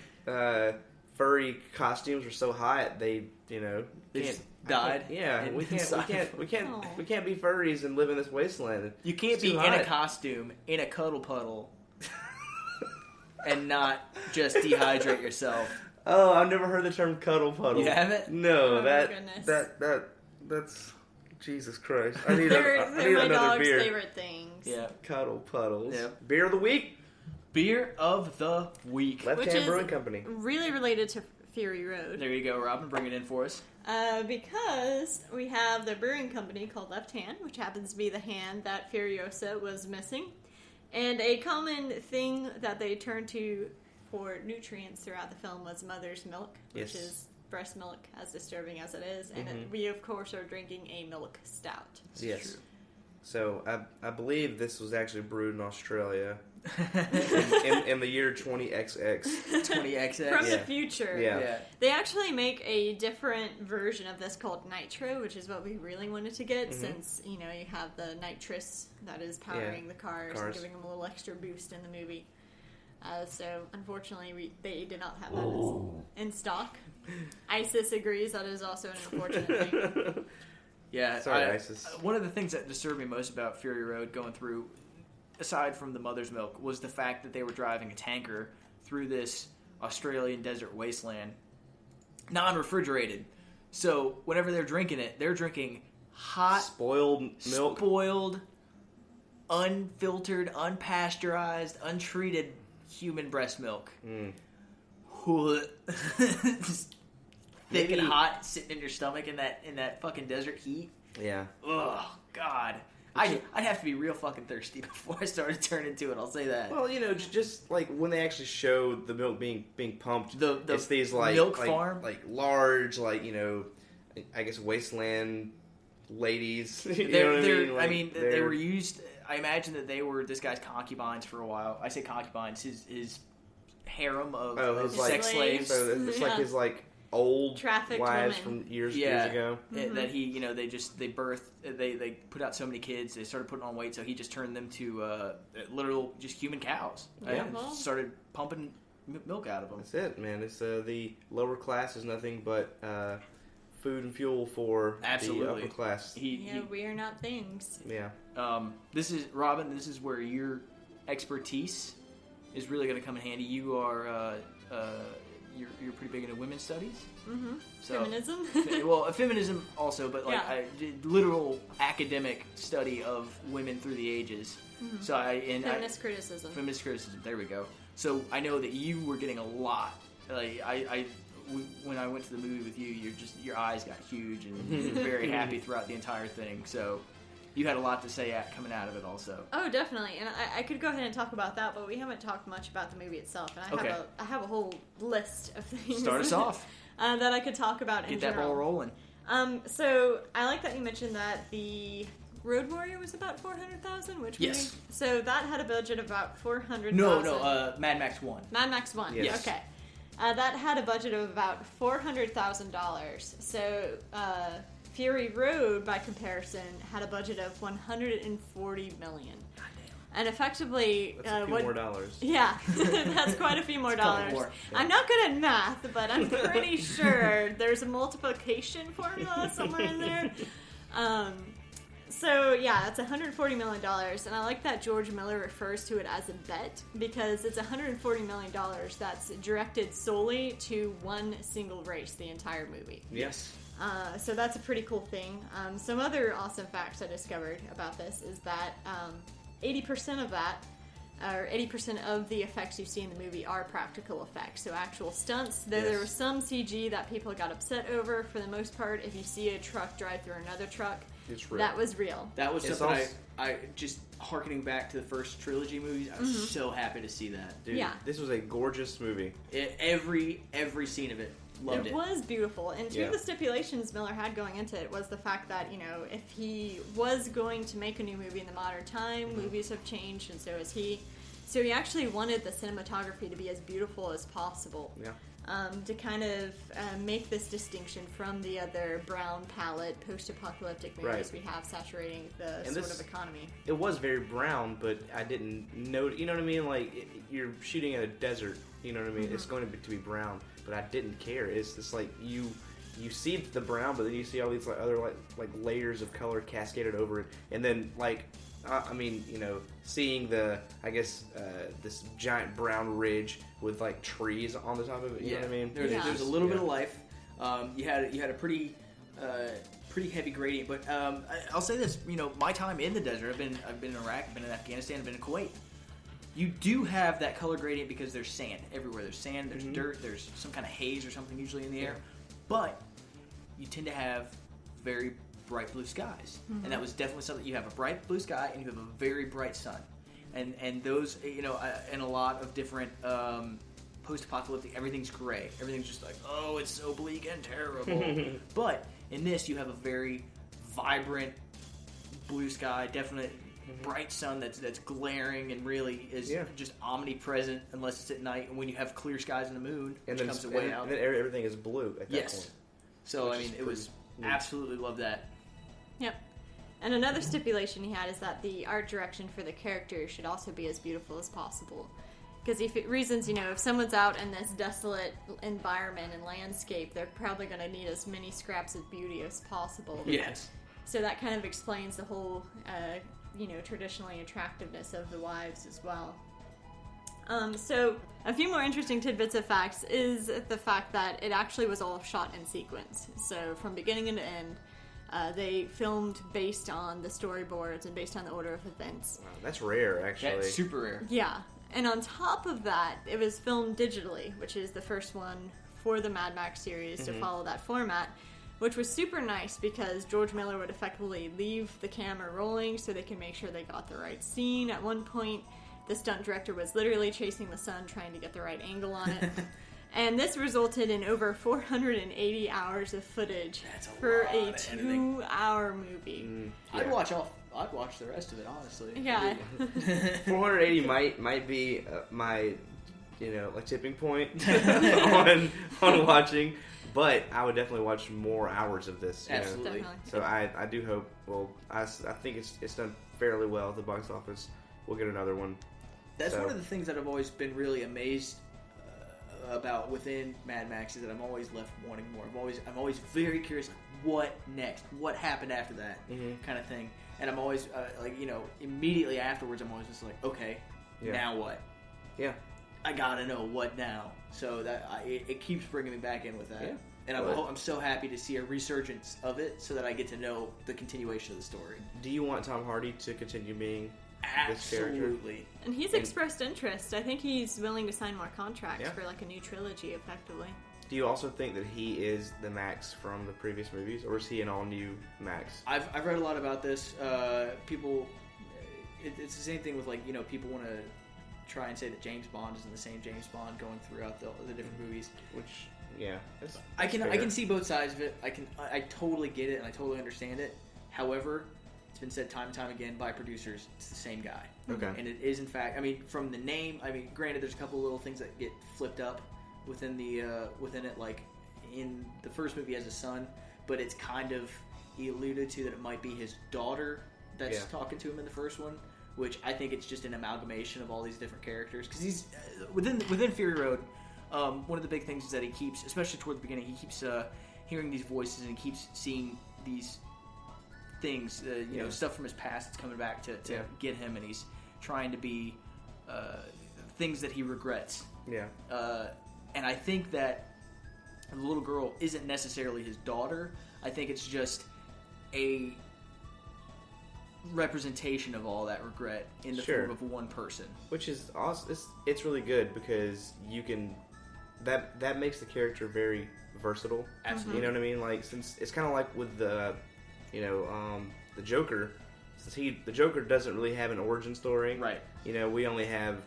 furry costumes were so hot, they just died. We can't be furries and live in this wasteland. You can't be in a costume in a cuddle puddle and not just dehydrate yourself. Oh, I've never heard the term cuddle puddle. You haven't? No, goodness. that's Jesus Christ. I need They're my another dog's beer. favorite things. Yeah. Cuddle puddles. Yeah. Beer of the week. Beer of the week. Left Which Hand is Brewing Company. Really related to Fury Road. There you go, Robyn. Bring it in for us. Because we have the brewing company called Left Hand, which happens to be the hand that Furiosa was missing. And a common thing that they turned to for nutrients throughout the film was mother's milk, which is breast milk, as disturbing as it is. And we, of course, are drinking a milk stout. Yes. So I believe this was actually brewed in Australia in the year 20XX. 20XX. From the future. Yeah. They actually make a different version of this called Nitro, which is what we really wanted to get since, you have the nitrous that is powering the cars and giving them a little extra boost in the movie. So, unfortunately, they did not have that in stock. ISIS agrees that is also an unfortunate thing. Yeah, sorry, ISIS. One of the things that disturbed me most about Fury Road going through, aside from the mother's milk, was the fact that they were driving a tanker through this Australian desert wasteland, non-refrigerated. So whenever they're drinking it, they're drinking hot, spoiled milk, unfiltered, unpasteurized, untreated human breast milk. Just thick and hot, sitting in your stomach in that fucking desert heat. Yeah. Oh God. I'd have to be real fucking thirsty before I started turning to it. I'll say that. Well, just like when they actually showed the milk being pumped, it's these milk farm, like large, I guess wasteland ladies. You know what I mean? They were used. I imagine that they were this guy's concubines for a while. I say concubines. His harem of, his sex slaves. So it's like his old trafficked wives women. from years ago. That he, they put out so many kids, they started putting on weight, so he just turned them to literal just human cows. Yeah. And started pumping milk out of them. That's it, man. It's the lower class is nothing but food and fuel for the upper class. We are not things. Yeah. This is Robyn. This is where your expertise is really going to come in handy. You are you're pretty big into women's studies. Mm-hmm. So, feminism. Feminism also, but I did literal academic study of women through the ages. Mm-hmm. So feminist criticism. Feminist criticism. There we go. So I know that you were getting a lot. When I went to the movie with you, your eyes got huge and you were very happy throughout the entire thing. So you had a lot to say coming out of it also. Oh, definitely. And I could go ahead and talk about that, but we haven't talked much about the movie itself. And I have a whole list of things. Start us off. That I could talk about in general. Get that ball rolling. So I like that you mentioned that the Road Warrior was about $400,000, which yes. So that had a budget of about $400,000. No, Mad Max 1. Mad Max 1. Yes. Okay. That had a budget of about $400,000. So Fury Road, by comparison, had a budget of $140 million. And effectively, that's a few more dollars. Yeah, that's quite a few more dollars. More. Yeah. I'm not good at math, but I'm pretty sure there's a multiplication formula somewhere in there. So yeah, it's $140 million, and I like that George Miller refers to it as a bet because it's $140 million that's directed solely to one single race, the entire movie. Yes. So that's a pretty cool thing. Some other awesome facts I discovered about this is that 80% of that, or 80% of the effects you see in the movie are practical effects, so actual stunts. Though there was some CG that people got upset over, for the most part, if you see a truck drive through another truck, it's real. that was real. That was something I just harkening back to the first trilogy movies, I was so happy to see that. Dude, this was a gorgeous movie. Every scene of it. Loved it. It was beautiful, and two of the stipulations Miller had going into it was the fact that, if he was going to make a new movie in the modern time, movies have changed, and so has he. So he actually wanted the cinematography to be as beautiful as possible. Yeah. To kind of make this distinction from the other brown palette post-apocalyptic movies we have saturating the sort of economy. It was very brown, but I didn't know. You know what I mean? Like you're shooting in a desert. You know what I mean? It's going to be brown, but I didn't care. It's just like you see the brown, but then you see all these other layers of color cascaded over it, and then seeing this giant brown ridge with trees on the top of it. You know what I mean? There's a little bit of life. You had a pretty heavy gradient, but I'll say this: my time in the desert, I've been in Iraq, I've been in Afghanistan, I've been in Kuwait. You do have that color gradient because there's sand everywhere. There's sand, there's dirt, there's some kind of haze or something usually in the air, but you tend to have very bright blue skies, and that was definitely something. You have a bright blue sky and you have a very bright sun, and those in a lot of different post-apocalyptic, everything's gray, everything's just it's so bleak and terrible. But in this you have a very vibrant blue sky, definite bright sun that's glaring and really is just omnipresent unless it's at night, and when you have clear skies and the moon, and which comes way out, and then everything is blue at that point. So it was absolutely love that. Yep. And another stipulation he had is that the art direction for the characters should also be as beautiful as possible. Because if someone's out in this desolate environment and landscape, they're probably going to need as many scraps of beauty as possible. Yes. So that kind of explains the whole, traditionally attractiveness of the wives as well. So a few more interesting tidbits of facts is the fact that it actually was all shot in sequence. So from beginning to end, they filmed based on the storyboards and based on the order of events. Wow, that's rare, actually. That's super rare. Yeah. And on top of that, it was filmed digitally, which is the first one for the Mad Max series to follow that format, which was super nice because George Miller would effectively leave the camera rolling so they can make sure they got the right scene. At one point, the stunt director was literally chasing the sun trying to get the right angle on it. And this resulted in over 480 hours of footage for a 2-hour movie. I'd watch the rest of it, honestly. Yeah. 480 might be my like tipping point on watching. But I would definitely watch more hours of this. Absolutely. Definitely. So I do hope. Well, I think it's done fairly well at the box office. We'll get another one. That's one of the things that I've always been really amazed about within Mad Max is that I'm always left wanting more. I'm always very curious. What next? What happened after that? Kind of thing. And I'm always immediately afterwards, I'm always just like, okay, now what? Yeah. I gotta know what now. So that it keeps bringing me back in with that. Yeah. And I'm so happy to see a resurgence of it so that I get to know the continuation of the story. Do you want Tom Hardy to continue being this character? Absolutely. And he's expressed interest. I think he's willing to sign more contracts for like a new trilogy, effectively. Do you also think that he is the Max from the previous movies, or is he an all-new Max? I've read a lot about this. People, it's the same thing with people want to try and say that James Bond isn't the same James Bond going throughout the different movies. Which, yeah, that's I fair. can see both sides of it. I totally get it and I totally understand it. However, it's been said time and time again by producers, it's the same guy. Okay. And it is in fact. From the name. Granted, there's a couple of little things that get flipped up within it, like in the first movie as a son, but it's kind of alluded to that it might be his daughter that's talking to him in the first one. Which I think it's just an amalgamation of all these different characters. Because he's within Fury Road. One of the big things is that he keeps, especially toward the beginning, he keeps hearing these voices and he keeps seeing these things, stuff from his past that's coming back to get him, and he's trying to be things that he regrets. Yeah. And I think that the little girl isn't necessarily his daughter. I think it's just a representation of all that regret in the form of one person, which is awesome. It's really good because you can that makes the character very versatile. Absolutely. You know what I mean? Like, since it's kind of like with the the Joker, since the Joker doesn't really have an origin story, right? We only have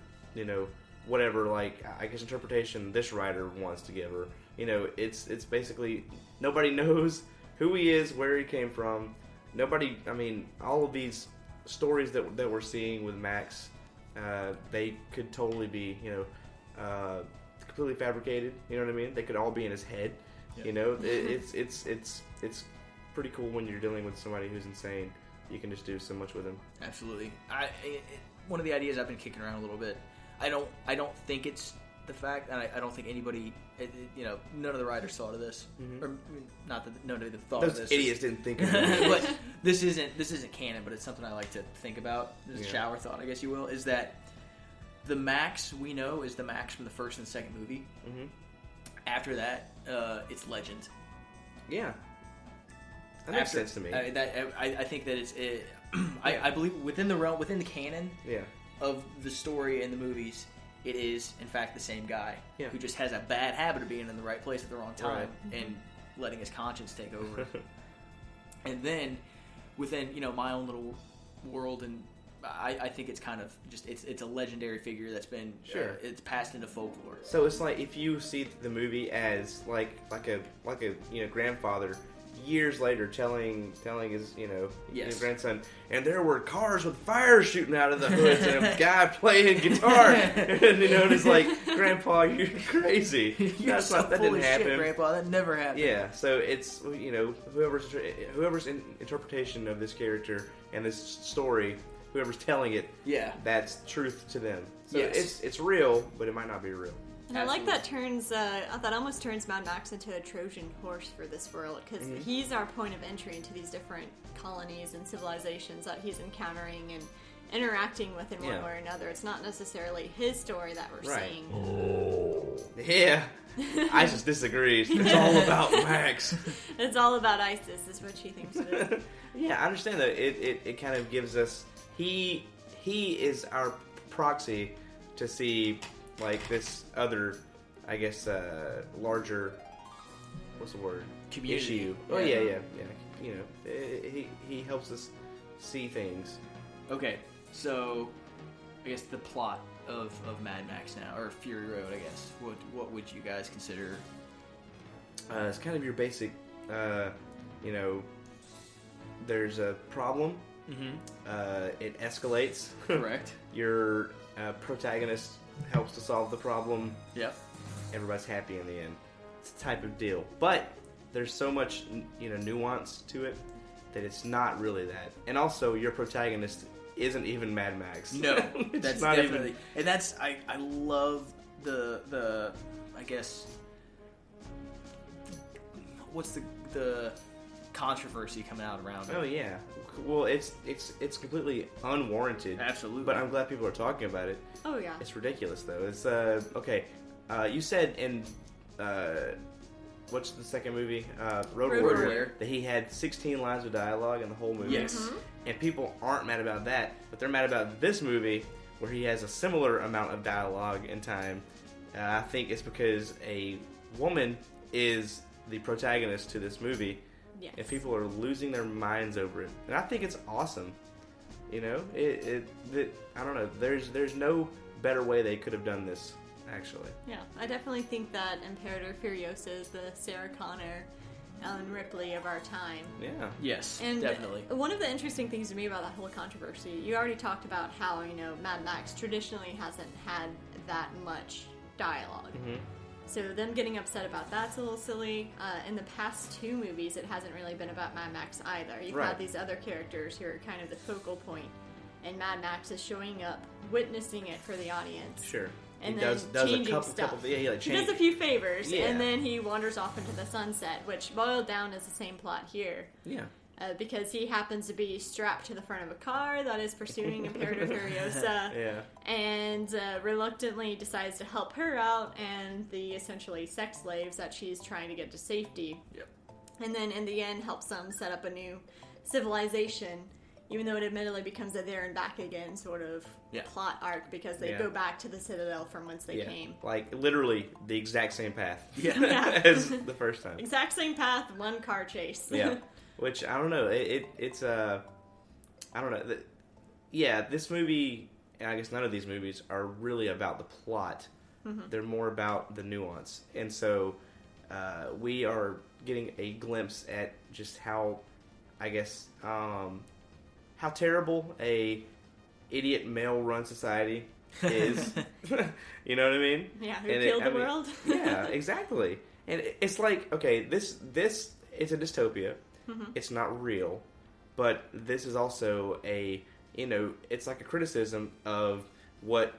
whatever, like, I guess, interpretation this writer wants to give her. It's basically nobody knows who he is, where he came from. Nobody, all of these stories that we're seeing with Max, they could totally be, completely fabricated. You know what I mean? They could all be in his head. Yep. It's pretty cool when you're dealing with somebody who's insane. You can just do so much with him. Absolutely. One of the ideas I've been kicking around a little bit. I don't think it's the fact, and I don't think anybody, none of the writers thought of this, or not that none of them thought of this. Those idiots didn't think of it. But this isn't canon, but it's something I like to think about. This is a shower thought, I guess you will. Is that the Max we know is the Max from the first and second movie. Mm-hmm. After that, it's legend. Yeah, that makes sense to me. I think that it's. I believe within the canon. Yeah. Of the story and the movies, it is in fact the same guy who just has a bad habit of being in the right place at the wrong time and letting his conscience take over. And then within my own little world, and I think it's kind of just it's a legendary figure that's been it's passed into folklore. So it's like if you see the movie as like a grandfather years later telling his his grandson, and there were cars with fire shooting out of the hoods and a guy playing guitar, and it's like, Grandpa, you're crazy. That didn't happen, shit, Grandpa. That never happened. Yeah, so it's whoever's in interpretation of this character and this story, whoever's telling it, that's truth to them. So it's real, but it might not be real. And absolutely. I like that that almost turns Mad Max into a Trojan horse for this world, because he's our point of entry into these different colonies and civilizations that he's encountering and interacting with in one way or another. It's not necessarily his story that we're seeing. Oh. Yeah. ISIS disagrees. It's all about Max. It's all about ISIS, is what she thinks it is. Yeah, I understand that. It kind of gives us... He is our proxy to see... like this other, I guess, larger, what's the word? Community. Issue. Oh yeah. He helps us see things. Okay, so I guess the plot of Mad Max now, or Fury Road, I guess. What would you guys consider? It's kind of your basic, there's a problem It escalates. Correct. Your protagonist helps to solve the problem. Yep. Everybody's happy in the end. It's a type of deal. But there's so much, nuance to it that it's not really that. And also, your protagonist isn't even Mad Max. No, It's that's not definitely, even- and that's I love the I guess what's the controversy coming out around it. Oh yeah. Well, it's completely unwarranted. Absolutely. But I'm glad people are talking about it. Oh yeah. It's ridiculous though. It's okay. You said in what's the second movie? Road Road Warrior. Warrior. That he had 16 lines of dialogue in the whole movie. Yes. And people aren't mad about that, but they're mad about this movie where he has a similar amount of dialogue and time. I think it's because a woman is the protagonist to this movie, Yes. and people are losing their minds over it. And I think it's awesome. I don't know. There's no better way they could have done this. Actually, Yeah, I definitely think that Imperator Furiosa is the Sarah Connor, Ellen Ripley of our time. yeah. Yes, And definitely. one of the interesting things to me about that whole controversy, you already talked about how, Mad Max traditionally hasn't had that much dialogue. Mm-hmm. So them getting upset about that's a little silly. In the past two movies, it hasn't really been about Mad Max either. You've Right. had these other characters who are kind of the focal point, and Mad Max is showing up, witnessing it for the audience. Sure. And he then does a changing couple, stuff. yeah, he like He change. does a few favors, Yeah. and then he wanders off into the sunset, which boiled down is the same plot here. Yeah. Because he happens to be strapped to the front of a car that is pursuing Imperator Furiosa, Yeah. and reluctantly decides to help her out and the essentially sex slaves that she's trying to get to safety. Yep. And then in the end helps them set up a new civilization, even though it admittedly becomes a there and back again sort of plot arc because they Yeah. go back to the Citadel from whence they came. Like literally the exact same path. Yeah. as the first time. Exact same path, one car chase. Yeah. Which I don't know. It's I don't know. This movie, and I guess none of these movies are really about the plot. Mm-hmm. They're more about the nuance, and so we are getting a glimpse at just how, I guess, how terrible a idiot male-run society is. You know what I mean? Yeah, who killed the world? Yeah, exactly. And it's like, okay, this it's a dystopia. Mm-hmm. It's not real, but this is also it's like a criticism of what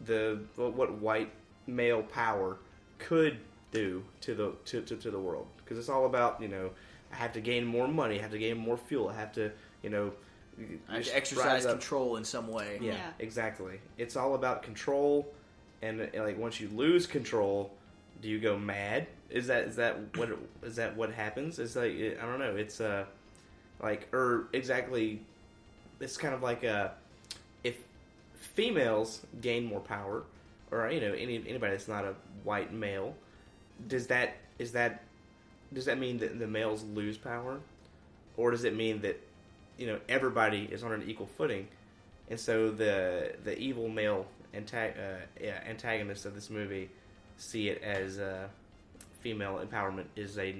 white male power could do to the world, because it's all about I have to gain more money, I have to gain more fuel, I have to I have just to exercise rise up. control in some way. Yeah, Yeah. exactly. It's all about control, and like once you lose control, do you go mad? Is that what happens? It's like I don't know. It's exactly. It's kind of like if females gain more power, or anybody that's not a white male, does that mean that the males lose power, or does it mean that everybody is on an equal footing, and so the evil male antagonists of this movie see it as female empowerment is a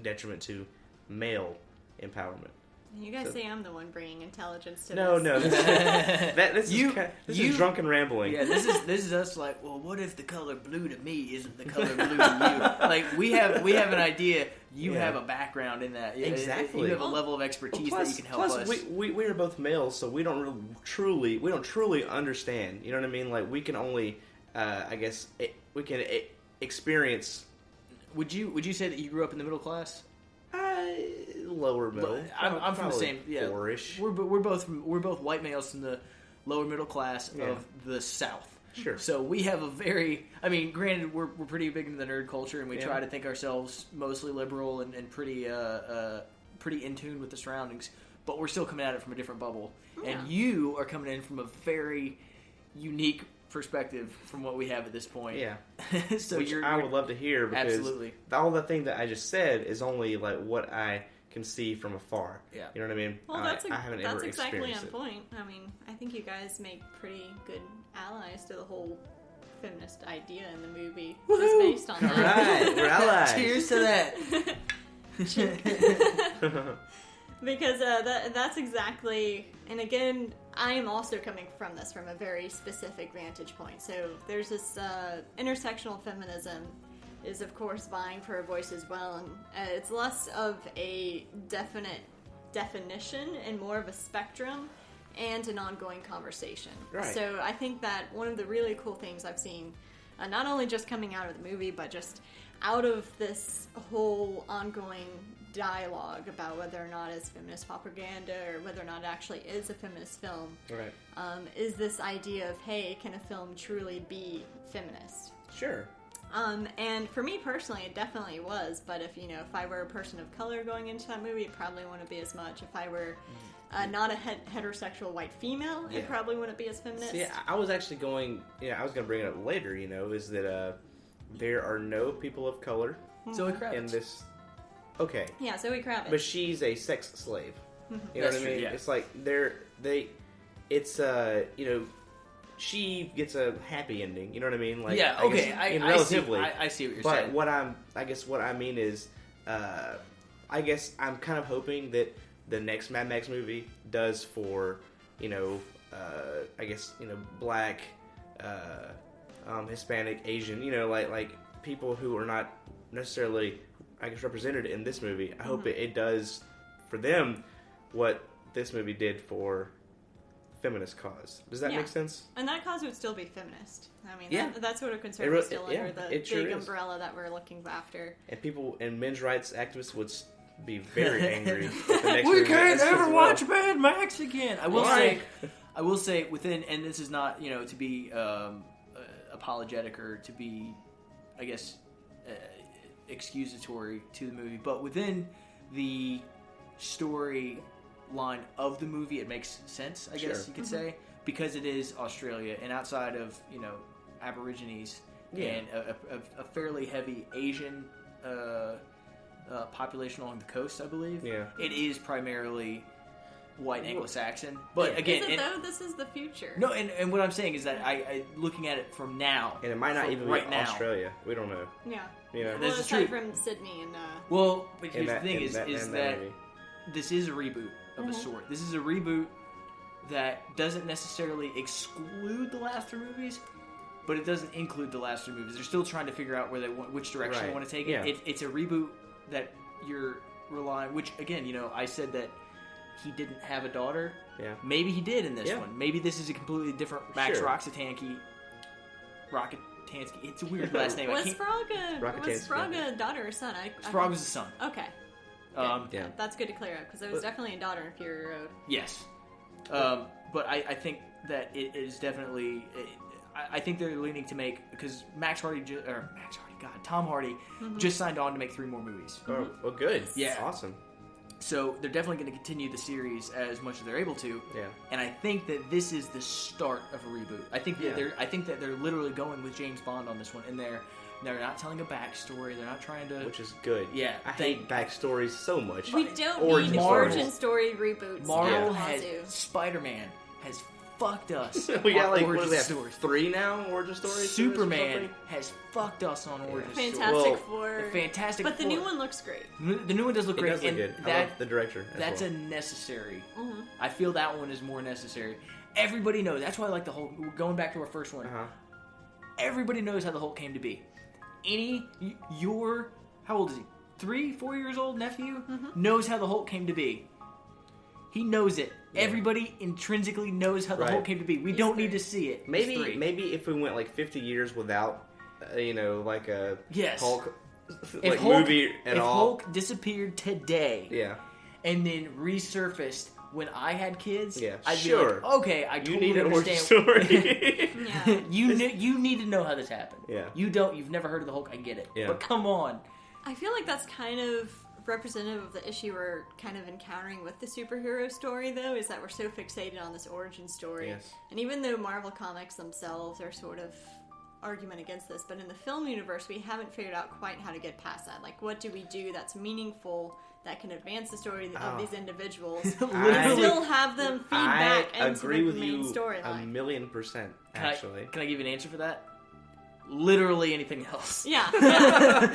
detriment to male empowerment. You guys say I'm the one bringing intelligence to No, this. this is drunken rambling. Yeah, this is us like, well, what if the color blue to me isn't the color blue to you? Like we have an idea. You have a background in that. Exactly. You have a level of expertise that you can help us. We are both males, so we don't truly understand. You know what I mean? Like we can only, I guess, we can experience. Would you say that you grew up in the middle class? Lower middle. I'm from the same. Yeah, 4-ish. We're both white males from the lower middle class of the South. Sure. So we have a very. I mean, granted, we're pretty big into the nerd culture, and we try to think ourselves mostly liberal and pretty in tune with the surroundings. But we're still coming at it from a different bubble, and you are coming in from a very unique perspective from what we have at this point. Yeah. So which I would love to hear, because absolutely all the thing that I just said is only like what I can see from afar. Yeah. You know what I mean? Well, I haven't ever exactly experienced on it. point. I mean, I think you guys make pretty good allies to the whole feminist idea in the movie, just based on All that. right, we're allies. Cheers to that. Because that's exactly, and again, I am also coming from this from a very specific vantage point. So there's this intersectional feminism is, of course, vying for a voice as well, and it's less of a definite definition and more of a spectrum and an ongoing conversation. Right. So I think that one of the really cool things I've seen, not only just coming out of the movie, but just out of this whole ongoing dialogue about whether or not it's feminist propaganda or whether or not it actually is a feminist film, Right. is this idea of, hey, can a film truly be feminist? Sure. And for me personally, it definitely was. But if I were a person of color going into that movie, it probably wouldn't be as much. If I were not a heterosexual white female, it probably wouldn't be as feminist. See, I was actually going. I was going to bring it up later. Is that there are no people of color Zoe Kravitz. in this. Okay. Yeah, Zoe Kravitz. But she's a sex slave. You know That's what I mean? true, yeah. It's like she gets a happy ending. You know what I mean? Like, Yeah, okay, I relatively. I see what you're But saying. what I mean is, I guess I'm kind of hoping that the next Mad Max movie does for, black, Hispanic, Asian, like people who are not necessarily, I guess, represented in this movie. I hope it does for them what this movie did for feminist cause. Does that make sense? And that cause would still be feminist. I mean, Yeah. that sort of concern It is still under the it sure big is. umbrella that we're looking after. And people and men's rights activists would be very angry. If the next We movie can't does as ever well. watch Mad Max again. I Why? will say within, and this is not to be apologetic or to be, I guess, excusatory to the movie, but within the story line of the movie, it makes sense, I guess you could say, because it is Australia, and outside of Aborigines and a fairly heavy Asian population along the coast, I believe. Yeah. It is primarily white Anglo-Saxon, but again, Is it though? This is the future. no, and what I'm saying is that I looking at it from now, And it might not from even right be now. Australia. We don't know. Yeah. Well, This Well, is aside true. from Sydney and Well, but in here's that- the thing in is that that movie. this is a reboot of a sort. This is a reboot that doesn't necessarily exclude the last three movies, but it doesn't include the last three movies. They're still trying to figure out which direction they Right. want to take it. Yeah. It's a reboot that you're relying. Which again, I said that he didn't have a daughter. Yeah. Maybe he did in this Yeah. one. Maybe this is a completely different Max Sure. Rockatansky. It's a weird last name. was Sprague a daughter or son? Sprague was a son. Okay. Yeah. That's good to clear up because it was definitely a daughter in Fury Road. Yes. But I think that it is definitely. I think they're leaning to make, because Tom Hardy just signed on to make 3 more movies. Oh, well, good. Yeah. Awesome. So they're definitely going to continue the series as much as they're able to. Yeah. And I think that this is the start of a reboot. I think that Yeah. I think that they're literally going with James Bond on this one, and they're not telling a backstory. They're not trying to. Which is good. Yeah, I hate backstories so much. We don't Origin need stories. origin story reboots. Marvel now, has Wazoo. Spider-Man has fucked us. We got on like what origin do we have, stories. 3 now origin stories. Superman has fucked us on origin stories. Fantastic Well, Four. The Fantastic But the Four. new one looks great. The new one does look It great. does look and good. I That, love the director. that's well. a necessary. Mm-hmm. I feel that one is more necessary. Everybody knows. That's why I like the whole. Going back to our first one. Everybody knows how the Hulk came to be. Your how old is he? 3, 4 years old nephew knows how the Hulk came to be. He knows it. Yeah. Everybody intrinsically knows how the Right. Hulk came to be. We He's don't 3. need to see it. He's Maybe 3. if we went like 50 years without, like a Yes. Hulk If like Hulk, movie at if all. Hulk disappeared today, Yeah. and then resurfaced when I had kids, Yeah, I'd sure. be like, okay, I You totally need an origin understand. story. Yeah. you need to know how this happened. Yeah. You've never heard of the Hulk. I get it. Yeah. But come on. I feel like that's kind of representative of the issue we're kind of encountering with the superhero story, though, is that we're so fixated on this origin story. Yes. And even though Marvel Comics themselves are sort of argument against this, but in the film universe, we haven't figured out quite how to get past that. Like, what do we do that's meaningful, that can advance the story of these individuals, and Literally. still have them feed back I into agree the with main you storyline? 1,000,000%, actually. Can I give you an answer for that? literally anything else. Yeah,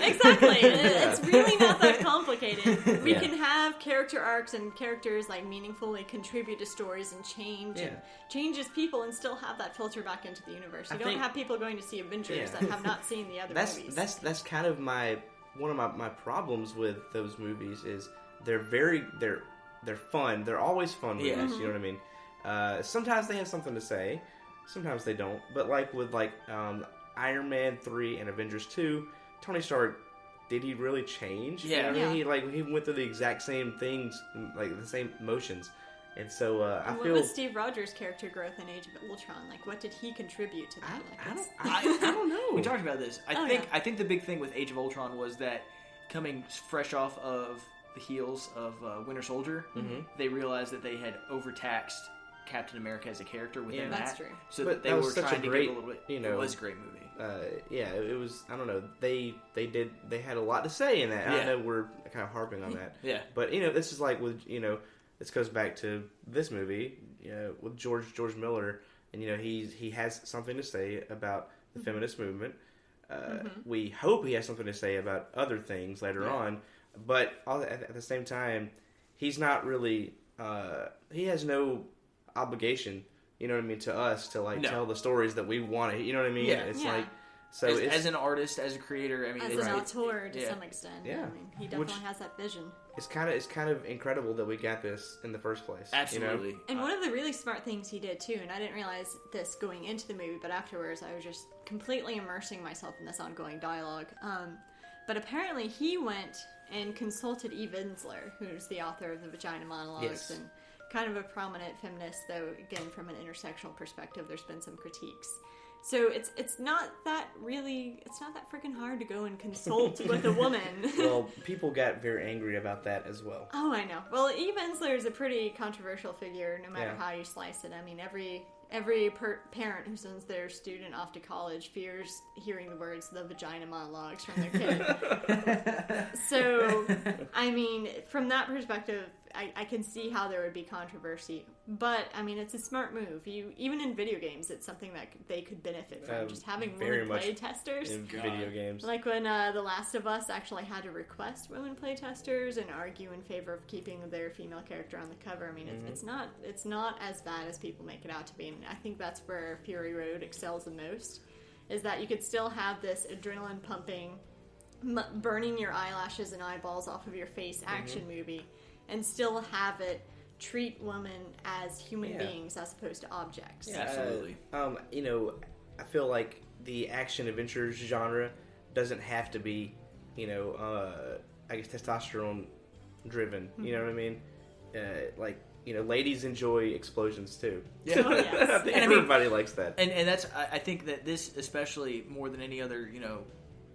exactly. It's really not that complicated. We can have character arcs and characters like meaningfully contribute to stories and change as people and still have that filter back into the universe. You don't have people going to see Avengers that have not seen the other movies. That's kind of one of my problems with those movies is they're fun. They're always fun movies. You know what I mean? Sometimes they have something to say. Sometimes they don't. But like with Iron Man 3 and Avengers 2, Tony Stark, did he really change? Yeah. You know what I mean? He went through the exact same things, like the same motions. And so what was Steve Rogers' character growth in Age of Ultron? Like, what did he contribute to that? I don't know. We talked about this. I think the big thing with Age of Ultron was that coming fresh off of the heels of Winter Soldier, they realized that they had overtaxed Captain America as a character within that. That's true. So that they were trying to get a little bit. It was a great movie. It was. I don't know. They had a lot to say in that. I know we're kind of harping on that. Yeah. But this is like with this goes back to this movie. With George Miller, and he has something to say about the feminist movement. We hope he has something to say about other things later on, but at the same time, he's not really. He has no obligation, you know what I mean, to us to tell the stories that we want to. You know what I mean? Yeah. It's Yeah. like so as an artist, as a creator. I mean, as an auteur to some extent. Yeah. I mean, he definitely has that vision. It's kind of incredible that we got this in the first place. Absolutely. You know? And one of the really smart things he did too, and I didn't realize this going into the movie, but afterwards I was just completely immersing myself in this ongoing dialogue. But apparently he went and consulted Eve Ensler, who's the author of the Vagina Monologues, and kind of a prominent feminist, though again from an intersectional perspective there's been some critiques. So it's not that freaking hard to go and consult with a woman. Well, people got very angry about that as well. Oh, I know. Well, Eve Ensler is a pretty controversial figure, no matter how you slice it. I mean, every parent who sends their student off to college fears hearing the words "the vagina monologues" from their kid. So, I mean, from that perspective, I can see how there would be controversy. But, I mean, it's a smart move. Even in video games, it's something that they could benefit from. Just having women play testers. In video games. Like when The Last of Us actually had to request women play testers and argue in favor of keeping their female character on the cover. I mean, it's not as bad as people make it out to be. And I think that's where Fury Road excels the most, is that you could still have this adrenaline pumping, burning your eyelashes and eyeballs off of your face action movie, and still have it treat women as human beings as opposed to objects. Yeah, absolutely. I feel like the action adventure genre doesn't have to be, I guess testosterone driven. You know what I mean? Ladies enjoy explosions too. Yeah. Oh, yes. I think everybody likes that. And that's I think that this, especially more than any other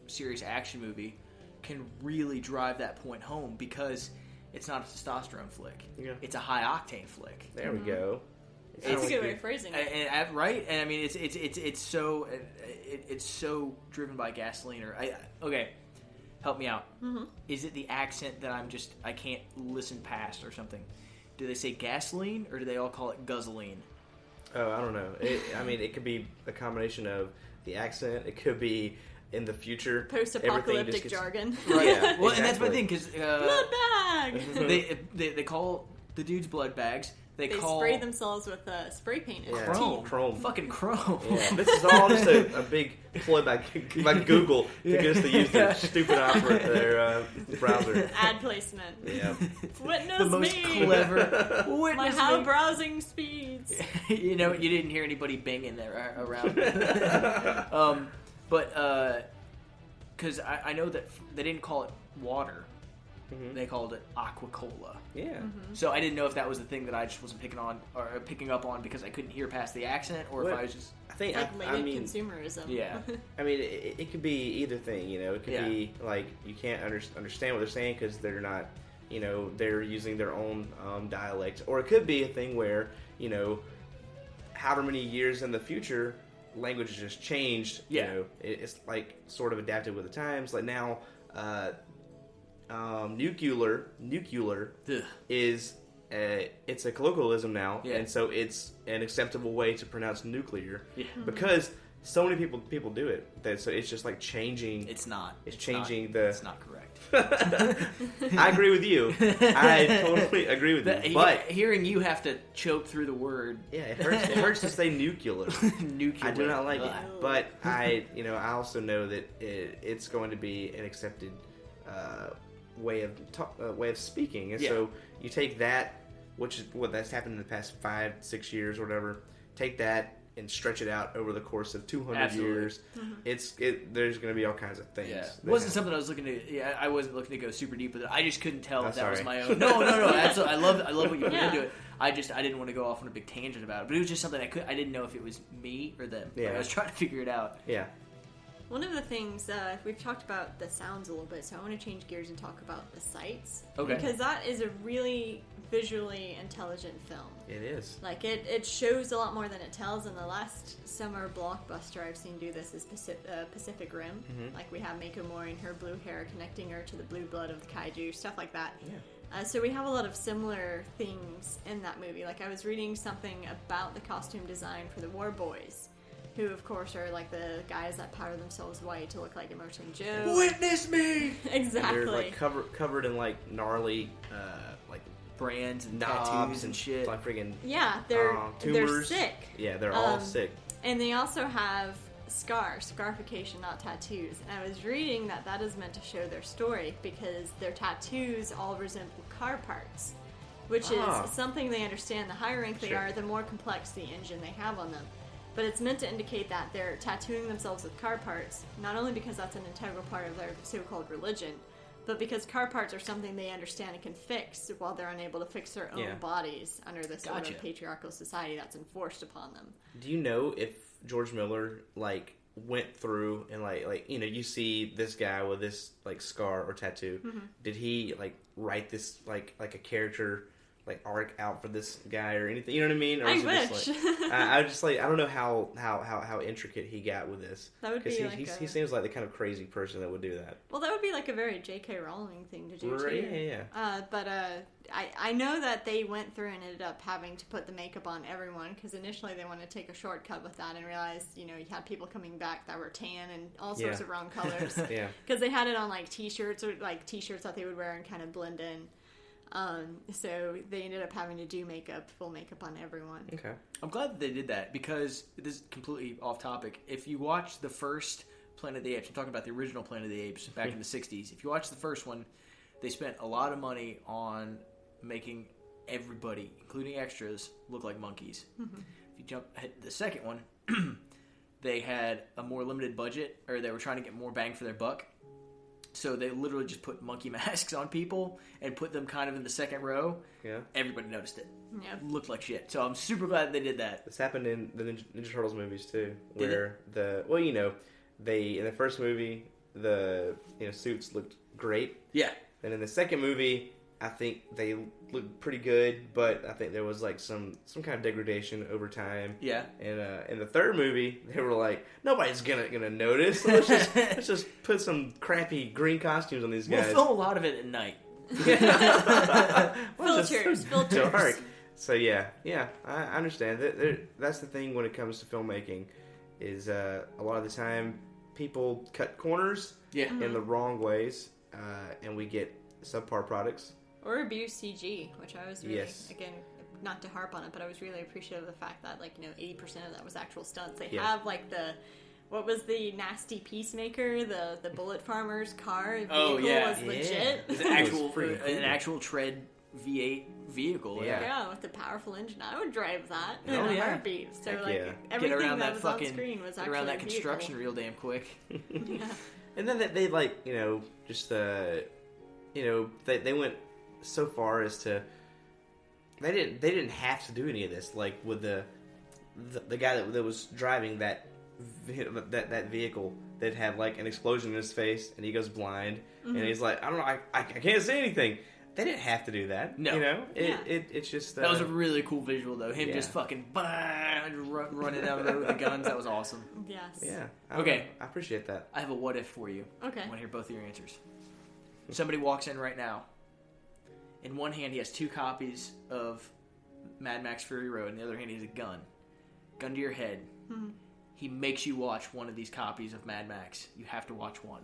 serious action movie, can really drive that point home because it's not a testosterone flick. Yeah. It's a high octane flick. There we go. That's a good way of phrasing it. Right? And I mean, it's so driven by gasoline. Okay, help me out. Mm-hmm. Is it the accent that I can't listen past or something? Do they say gasoline or do they all call it guzzling? Oh, I don't know. It could be a combination of the accent. It could be in the future. Post-apocalyptic jargon. Right. Yeah, well, exactly. And that's my thing, because blood bag. they call the dudes blood bags. They spray themselves with spray paint. Yeah, chrome. Fucking chrome. Yeah. This is all just a big ploy by Google to get us to use their stupid their browser. Ad placement. Yeah. Witness the most me. clever. My high browsing speeds. You didn't hear anybody banging there around. But because I know that they didn't call it water. Mm-hmm. They called it aqua-cola. Yeah. Mm-hmm. So I didn't know if that was the thing that I just wasn't picking up on because I couldn't hear past the accent, or if I was just. I think consumerism. Yeah. I mean, it could be either thing. It could be like you can't understand what they're saying because they're not. They're using their own dialect, or it could be a thing where however many years in the future, language has just changed. Yeah. It's like sort of adapted with the times. Like now. Nuclear Ugh. is it's a colloquialism now, yeah. and so it's an acceptable way to pronounce nuclear yeah. because so many people do it. That so it's just like changing. It's not. It's It's changing not, the. It's not correct. I agree with you. I totally agree with you. But hearing you have to choke through the word. Yeah, it hurts. It hurts to say nuclear. Nuclear. I do not like it, Ugh. but I also know that it's going to be an accepted way of speaking, and so you take that, which is what that's happened in the past 5-6 years or whatever. Take that and stretch it out over the course of 200 Absolutely. years. There's going to be all kinds of things. Yeah, it wasn't something I was looking to. Yeah, I wasn't looking to go super deep with it. I just couldn't tell I'm if that was sorry. my own. No. Absolutely, I love what you put Yeah. into it. I didn't want to go off on a big tangent about it, but it was just something I didn't know if it was me or them. Like, Yeah. I was trying to figure it out. Yeah. One of the things, we've talked about the sounds a little bit, so I want to change gears and talk about the sights. Okay. Because that is a really visually intelligent film. It is. Like, it shows a lot more than it tells, and the last summer blockbuster I've seen do this is Pacific Rim. Mhm. Like, we have Mako Mori and her blue hair connecting her to the blue blood of the kaiju, stuff like that. Yeah. So we have a lot of similar things in that movie. Like, I was reading something about the costume design for the War Boys, who, of course, are like the guys that powder themselves white to look like Emerson Joe. Witness me. Exactly. They're like covered in like gnarly like Brands and knobs tattoos and shit. like friggin' Yeah, they're tumors. sick. Yeah, they're all sick. And they also have scarification, not tattoos. And I was reading that is meant to show their story because their tattoos all resemble car parts, which is something they understand. The higher rank they Sure. are, the more complex the engine they have on them. But it's meant to indicate that they're tattooing themselves with car parts, not only because that's an integral part of their so-called religion, but because car parts are something they understand and can fix while they're unable to fix their own bodies under this sort Gotcha. of patriarchal society that's enforced upon them. Do you know if George Miller like went through and like you see this guy with this like scar or tattoo? Mm-hmm. Did he like write this like a character like arc out for this guy or anything? You know what I mean? Or I is it wish. Just, like, I just like I don't know how intricate he got with this. That would be he, like he seems like the kind of crazy person that would do that. Well, that would be like a very J.K. Rowling thing to do, Right, too. yeah. But I know that they went through and ended up having to put the makeup on everyone, because initially they wanted to take a shortcut with that and realized, you had people coming back that were tan and all sorts of wrong colors. Yeah. Because they had it on, like, T-shirts or, like, T-shirts that they would wear and kind of blend in. So they ended up having to do full makeup on everyone. Okay. I'm glad that they did that because this is completely off topic. If you watch the first Planet of the Apes, I'm talking about the original Planet of the Apes back in the 60s. If you watch the first one, they spent a lot of money on making everybody, including extras, look like monkeys. Mm-hmm. If you jump ahead to the second one, they had a more limited budget, or they were trying to get more bang for their buck. So they literally just put monkey masks on people and put them kind of in the second row. Yeah. Everybody noticed it. Yeah. Looked like shit. So I'm super glad they did that. This happened in the Ninja Turtles movies too, Did where they in the first movie the suits looked great, Yeah. and in the second movie I think they looked pretty good, but I think there was like some kind of degradation over time. Yeah. And in the third movie, they were like, nobody's gonna notice. So let's just put some crappy green costumes on these We'll guys. film a lot of it at night. Well, it's Filters. so dark. So yeah, I understand. That's the thing when it comes to filmmaking, is a lot of the time people cut corners Yeah. in the wrong ways, and we get subpar products. Or abuse CG, which I was really, Yes. again, not to harp on it, but I was really appreciative of the fact that, 80% of that was actual stunts. They Yeah. have, what was the nasty Peacemaker, the Bullet Farmer's car vehicle Oh, yeah. was legit. It's It was pretty cool. an actual tread V8 vehicle. Yeah. Yeah, with the powerful engine. I would drive that in Oh, a yeah. heartbeat. So, Heck yeah. everything Get around that that was fucking on screen was get actually around that a vehicle. construction real damn quick. Yeah. And then they they went so far as to they didn't have to do any of this. Like with the guy that was driving that vehicle, that had like an explosion in his face and he goes blind and he's like, I don't know, I can't see anything. They didn't have to do that. No. It's just That was a really cool visual though. Him Yeah. just fucking running down the road with the guns. That was awesome. Yes. yeah. Okay. I appreciate that. I have a what if for you. Okay. I want to hear both of your answers. Somebody walks in right now. In one hand, he has 2 copies of Mad Max Fury Road. In the other hand, he has a gun. Gun to your head. Mhm. he makes you watch one of these copies of Mad Max. You have to watch one.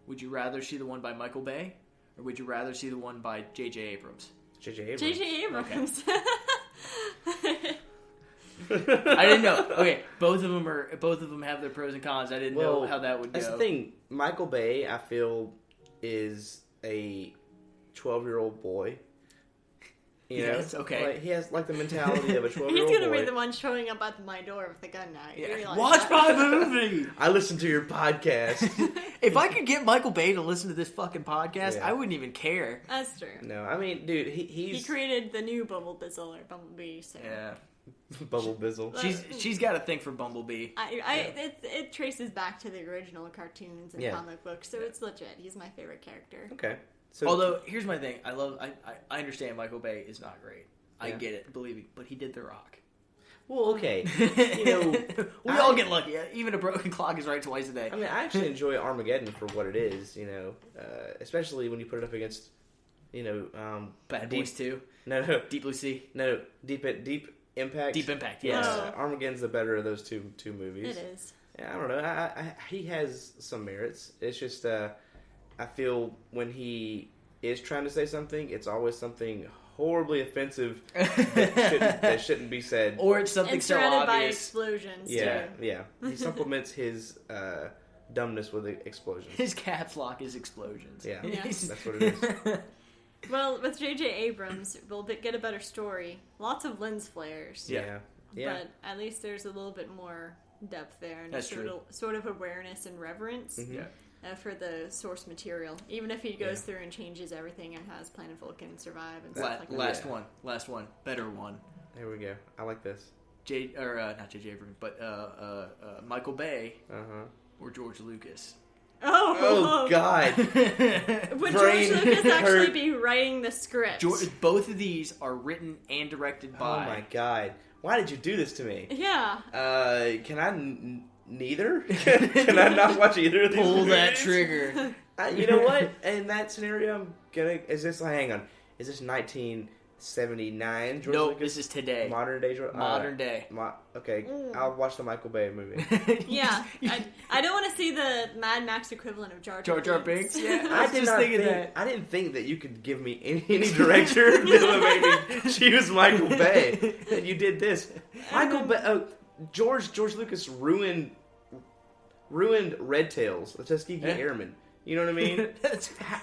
Would you rather see the one by Michael Bay, or would you rather see the one by J.J. Abrams? J.J. Abrams. J.J. Abrams. Okay. I didn't know. Okay, both of them have their pros and cons. I didn't know how that would go. That's the thing. Michael Bay, I feel, is a 12-year-old boy. Yes, okay. Like, he has like the mentality of a 12-year-old boy. He's gonna be the one showing up at my door with a gun now. Yeah. Watch my movie! I listened to your podcast. If I could get Michael Bay to listen to this fucking podcast, I wouldn't even care. That's true. No, I mean, dude, he created the new Bumblebee, so... Yeah. Bubble Bizzle. She's got a thing for Bumblebee. It traces back to the original cartoons and comic books, so it's legit. He's my favorite character. Okay. So, although, here's my thing. I understand Michael Bay is not great. I get it, believe me. But he did The Rock. Well, okay. We all get lucky. Even a broken clock is right twice a day. I mean, I actually enjoy Armageddon for what it is, especially when you put it up against, Bad Boys 2. No. Deep Blue Sea. No, Deep Impact. Deep Impact, yes. Armageddon's the better of those two movies. It is. Yeah, I don't know. He has some merits. It's just, I feel when he is trying to say something, it's always something horribly offensive that shouldn't be said. Or it's something so obvious. By explosions, yeah, too. Yeah. He supplements his dumbness with explosions. His caps lock is explosions. Yeah. That's what it is. Well, with J.J. Abrams, we'll get a better story. Lots of lens flares. Yeah. But at least there's a little bit more depth there. And that's true. Sort of awareness and reverence for the source material. Even if he goes through and changes everything and has Planet Vulcan survive and stuff like that. Last one. Better one. There we go. I like this. Not J.J. Abrams, but Michael Bay or George Lucas. Oh God! Would George Lucas actually be writing the script? Both of these are written and directed by. Oh my God! Why did you do this to me? Yeah. Can I neither? Can I not watch either of these? Pull movies? that trigger. You know what? In that scenario, I'm gonna. Is this? Hang on. Is this 1979? George Nope. Lucas? This is today. Modern day. Modern day. Okay, I'll watch the Michael Bay movie. Yeah, I don't want to see the Mad Max equivalent of Jar Jar Binks. Yeah, I didn't think that you could give me any director that would make me choose Michael Bay. And you did this. Michael Bay. George Lucas ruined Red Tails, the Tuskegee Airmen. You know what I mean?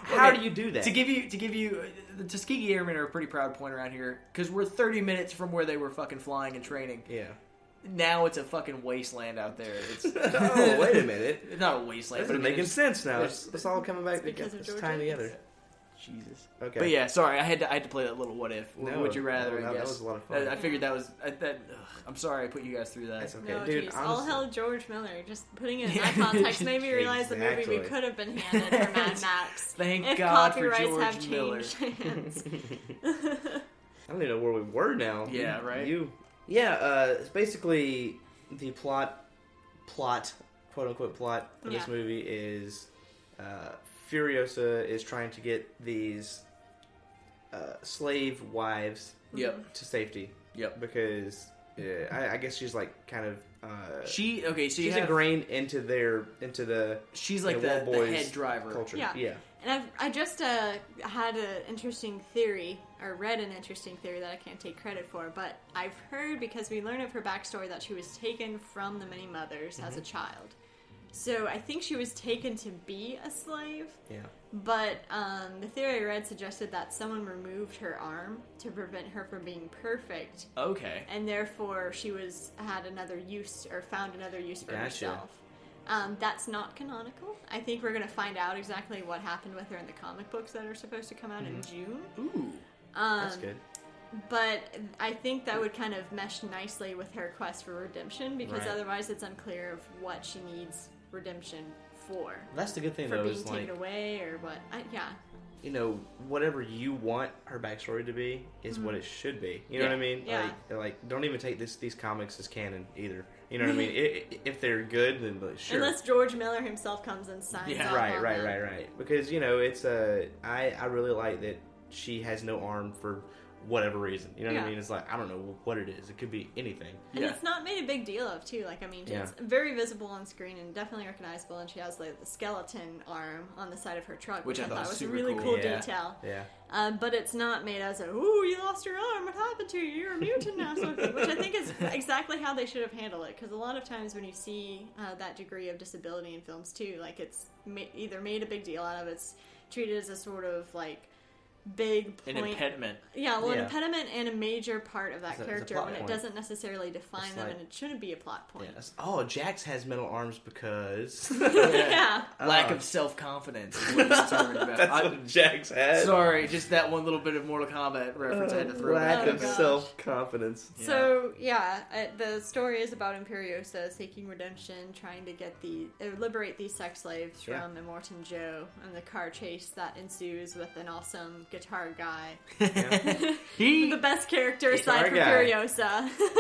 How do you do that? To give you, the Tuskegee Airmen are a pretty proud point around here because we're 30 minutes from where they were fucking flying and training. Yeah. Now it's a fucking wasteland out there. It's oh, wait a minute! It's not a wasteland. It's making sense now. It's all coming back. It's tying together. Jesus. Okay. But yeah, sorry, I had to play that little what if. No, would you rather? No, I guess that was a lot of fun. I figured that was I'm sorry I put you guys through that. That's okay, no, dude. Geez. All hell, George Miller. Just putting it in that context made me realize the movie we could have been handed for Mad Max. Thank if God for copyrights George have Miller. changed hands. I don't even know where we were now. Yeah, right. It's basically the plot, quote unquote plot for this movie is Furiosa is trying to get these slave wives to safety. Yep. Because I guess she's like kind of she's ingrained into the she's like the head driver culture. Yeah. And I just had an interesting theory, or read an interesting theory that I can't take credit for, but I've heard, because we learn of her backstory, that she was taken from the Many Mothers as a child. So I think she was taken to be a slave. Yeah. But the theory I read suggested that someone removed her arm to prevent her from being perfect. Okay. And therefore she had another use, or found another use for herself. That's not canonical. I think we're going to find out exactly what happened with her in the comic books that are supposed to come out in June. Ooh. That's good. But I think that would kind of mesh nicely with her quest for redemption, because otherwise it's unclear of what she needs redemption for. That's the good thing, for though, being is taken away or what. Whatever you want her backstory to be is what it should be. You know what I mean? Yeah. Like don't even take these comics as canon either. You know what I mean? If they're good, then sure. Unless George Miller himself comes and signs off on them. Right. Because it's I really like that she has no arm for whatever reason. You know what I Yeah. mean? It's like, I don't know what it is. It could be anything. And it's not made a big deal of, too. Like, I mean, it's very visible on screen and definitely recognizable. And she has the skeleton arm on the side of her truck, which I thought was a super really cool. cool detail. Yeah. But it's not made as a, ooh, you lost your arm, what happened to you? You're a mutant now, sort of thing, which I think is exactly how they should have handled it. Because a lot of times when you see that degree of disability in films, too, like, it's either made a big deal out of it, it's treated as a sort of, like, big point. An impediment. Yeah, well, an impediment and a major part of that It's a character plot when point. it doesn't necessarily define It's them, like- and it shouldn't be a plot point. Yes. Oh, Jax has metal arms because... Yeah. Lack of self-confidence is what he's concerned about. That's what Jax has. Sorry, just that one little bit of Mortal Kombat reference I had to throw Lack back. of gosh. self-confidence. So, the story is about Imperiosa seeking redemption, trying to get liberate these sex slaves from Immortan Joe, and the car chase that ensues with an awesome guitar guy. The best character aside from Guitar guy.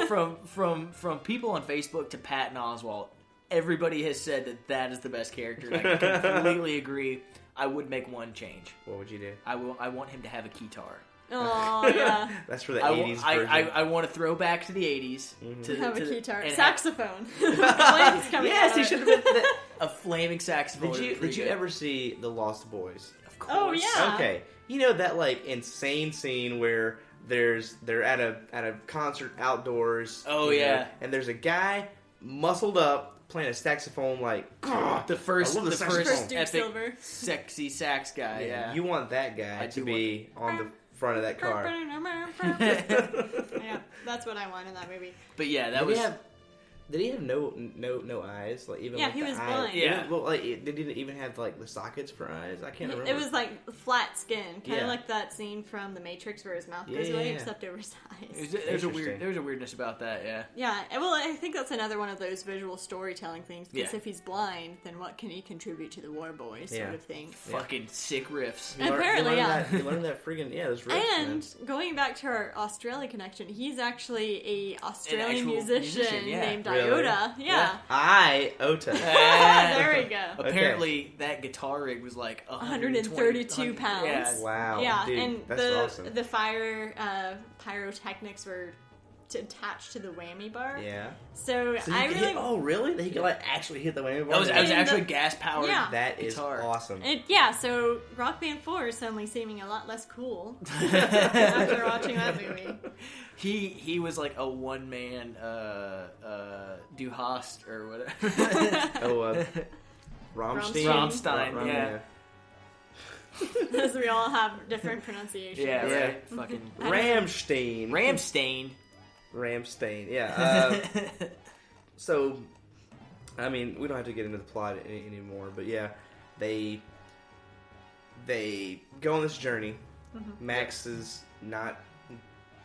Furiosa. from people on Facebook to Patton Oswalt, everybody has said that is the best character. And I completely agree. I would make one change. What would you do? I want him to have a guitar. Oh, yeah. That's for the 80s version. I want to throw back to the 80s. To Have to a guitar. and Saxophone. Flames coming Yes, out he of should it. have been... a flaming saxophone. Did you ever see The Lost Boys? Of course. Oh, yeah. Okay. You know that, like, insane scene where they're at a concert outdoors. Oh, you know, yeah. and there's a guy muscled up playing a saxophone like The first I love the saxophone. First Duke epic Silver. sexy sax guy. Yeah. You want that guy I to do be on the front of that car. Yeah, that's what I want in that movie. But yeah, that Did was. Did he have no eyes? Like even Yeah, like he the was eye- blind. Yeah. Well, like did he even have like the sockets for eyes? I can't remember. It was like flat skin, kind Yeah. of like that scene from The Matrix where his mouth Yeah, goes away, yeah. except over his eyes. There's Interesting. a weirdness about that. Yeah. Yeah, and well, I think that's another one of those visual storytelling things. Because Yeah. if he's blind, then what can he contribute to the War Boys, sort Yeah. of thing. Fucking sick riffs. You learn- Apparently, you learn yeah. That, you learned that friggin' those riffs, And man. going back to our Australia connection, he's actually a Australian actual musician musician, yeah. named Really? Iota. Yeah. Iota. There we go. Apparently, that guitar rig was like 132 pounds. Yeah. Wow. Yeah, dude, and that's the awesome. the fire pyrotechnics were attached to the whammy bar. Yeah. So, So I you could really hit, oh really? He could like actually hit the whammy bar. That was And actually the- gas powered. Yeah. That is guitar. awesome. so Rock Band 4 is suddenly seeming a lot less cool after watching that movie. He was like a one man Du Hast or whatever. Oh, Rammstein. Rammstein, yeah. Because we all have different pronunciations. Yeah, Yeah. right. Fucking Rammstein. Ramstein. Yeah. So, I mean, we don't have to get into the plot anymore, but yeah, they go on this journey. Mm-hmm. Max is not,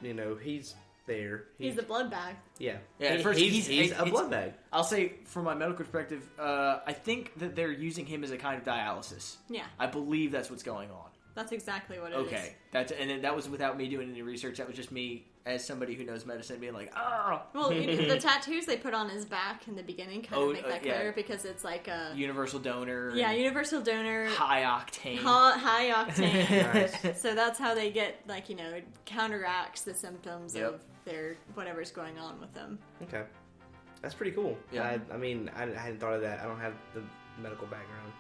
he's there. He's a blood bag. Yeah. Yeah, at first he's a it's- blood bag. I'll say, from my medical perspective, I think that they're using him as a kind of dialysis. Yeah, I believe that's what's going on. that's exactly what it is. Okay, that was without me doing any research. That was just me, as somebody who knows medicine, being like, oh. Well, the tattoos they put on his back in the beginning kind of make that yeah. clear because it's like a Universal donor. yeah, and universal donor, high octane. high octane. Nice. So that's how they get it counteracts the symptoms Yep. of their whatever's going on with them. Okay. That's pretty cool. Yeah. I mean, I hadn't thought of that. I don't have the medical background.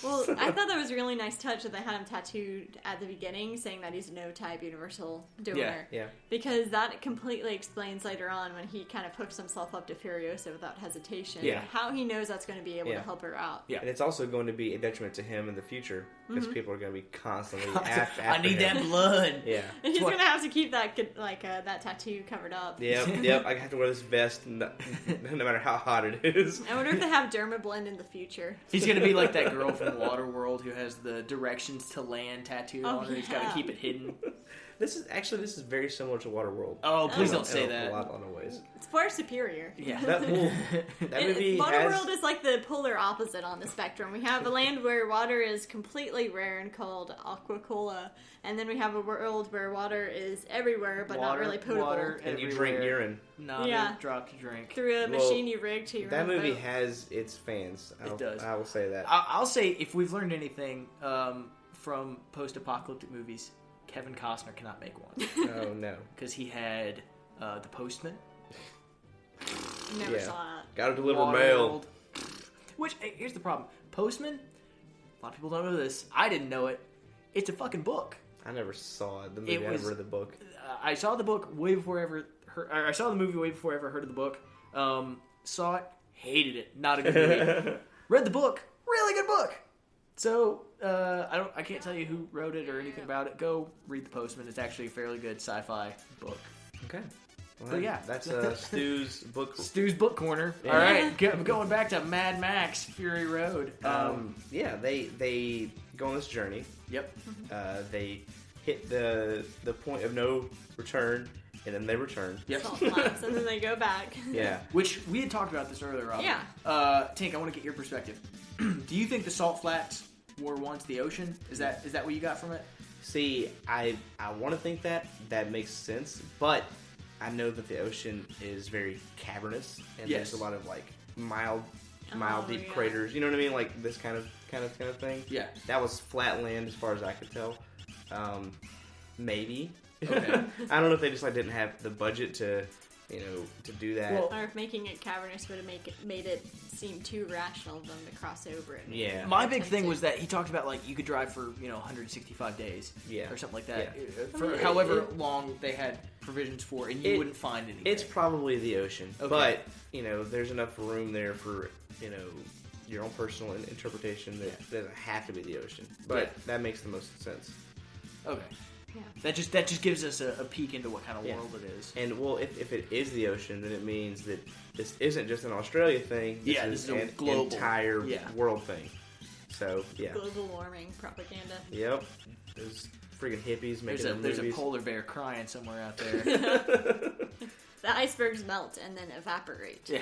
Well, I thought that was a really nice touch that they had him tattooed at the beginning, saying that he's a no-type universal donor. Yeah. Because that completely explains later on when he kind of hooks himself up to Furiosa without hesitation. Yeah. How he knows that's going to be able Yeah. to help her out. Yeah. And it's also going to be a detriment to him in the future because people are going to be constantly after I need him. that blood. Yeah. And he's what- going to have to keep that that tattoo covered up. Yep. I have to wear this vest no matter how hot it is. I wonder if they have Dermablend in the future. He's gonna be like that girl from Waterworld who has the directions to land tattooed Oh, on her. He's got yeah. to keep it hidden. This is very similar to Waterworld. Oh, please Oh. don't say In a that. lot of ways. It's far superior. Yeah. That movie has. Waterworld is like the polar opposite on the spectrum. We have a land where water is completely rare and called Aquacola, and then we have a world where water is everywhere but not really potable. Water And you everywhere. drink urine. Not Yeah. a drop to drink. Through a Well, machine you rig to your That own movie boat. has its fans. does. I will say that. I'll say if we've learned anything from post-apocalyptic movies, Kevin Costner cannot make one. Oh no. Because he had The Postman. Never saw that. Gotta deliver mail. Which, hey, here's the problem. Postman, a lot of people don't know this. I didn't know it. It's a fucking book. I never saw it. The movie. I never read the book. I saw the book way before I ever heard. I saw the movie way before I ever heard of the book. Saw it, hated it. Not a good movie. Read the book, really good book. So I can't tell you who wrote it or anything about it. Go read The Postman. It's actually a fairly good sci-fi book. Okay. Well, But yeah, that's Stu's book. Stu's Book Corner. Yeah. All right, going back to Mad Max Fury Road. Yeah, they go on this journey. Yep. They hit the point of no return, and then they return. Yep. Salt flats, and then they go back. Yeah. Which we had talked about this earlier, Robyn. Yeah. Tink, I want to get your perspective. Do you think the salt flats were once the ocean? Is that what you got from it? See, I want to think that makes sense, but I know that the ocean is very cavernous, and Yes. there's a lot of like mild deep yeah. craters. You know what I mean? Like this kind of thing. Yeah. That was flat land as far as I could tell. Maybe. Okay. I don't know if they just like didn't have the budget to do that. Well, Or if making it cavernous would have made it seem too rational of them to cross over it. Yeah. My big thing was that he talked about like you could drive for 165 days, Yeah. or something like that, Yeah. for however long they had provisions for, and you wouldn't find anything. It's probably the ocean, Okay. but there's enough room there for your own personal interpretation that it doesn't have to be the ocean. But that makes the most sense. okay. Yeah. That just gives us a peek into what kind of Yeah. world it is. And well, if it is the ocean, then it means that this isn't just an Australia thing. This is a an global entire world thing. So yeah. Global warming propaganda. Yep. Those freaking hippies making There's movies. a polar bear crying somewhere out there. The icebergs melt and then evaporate. Yeah.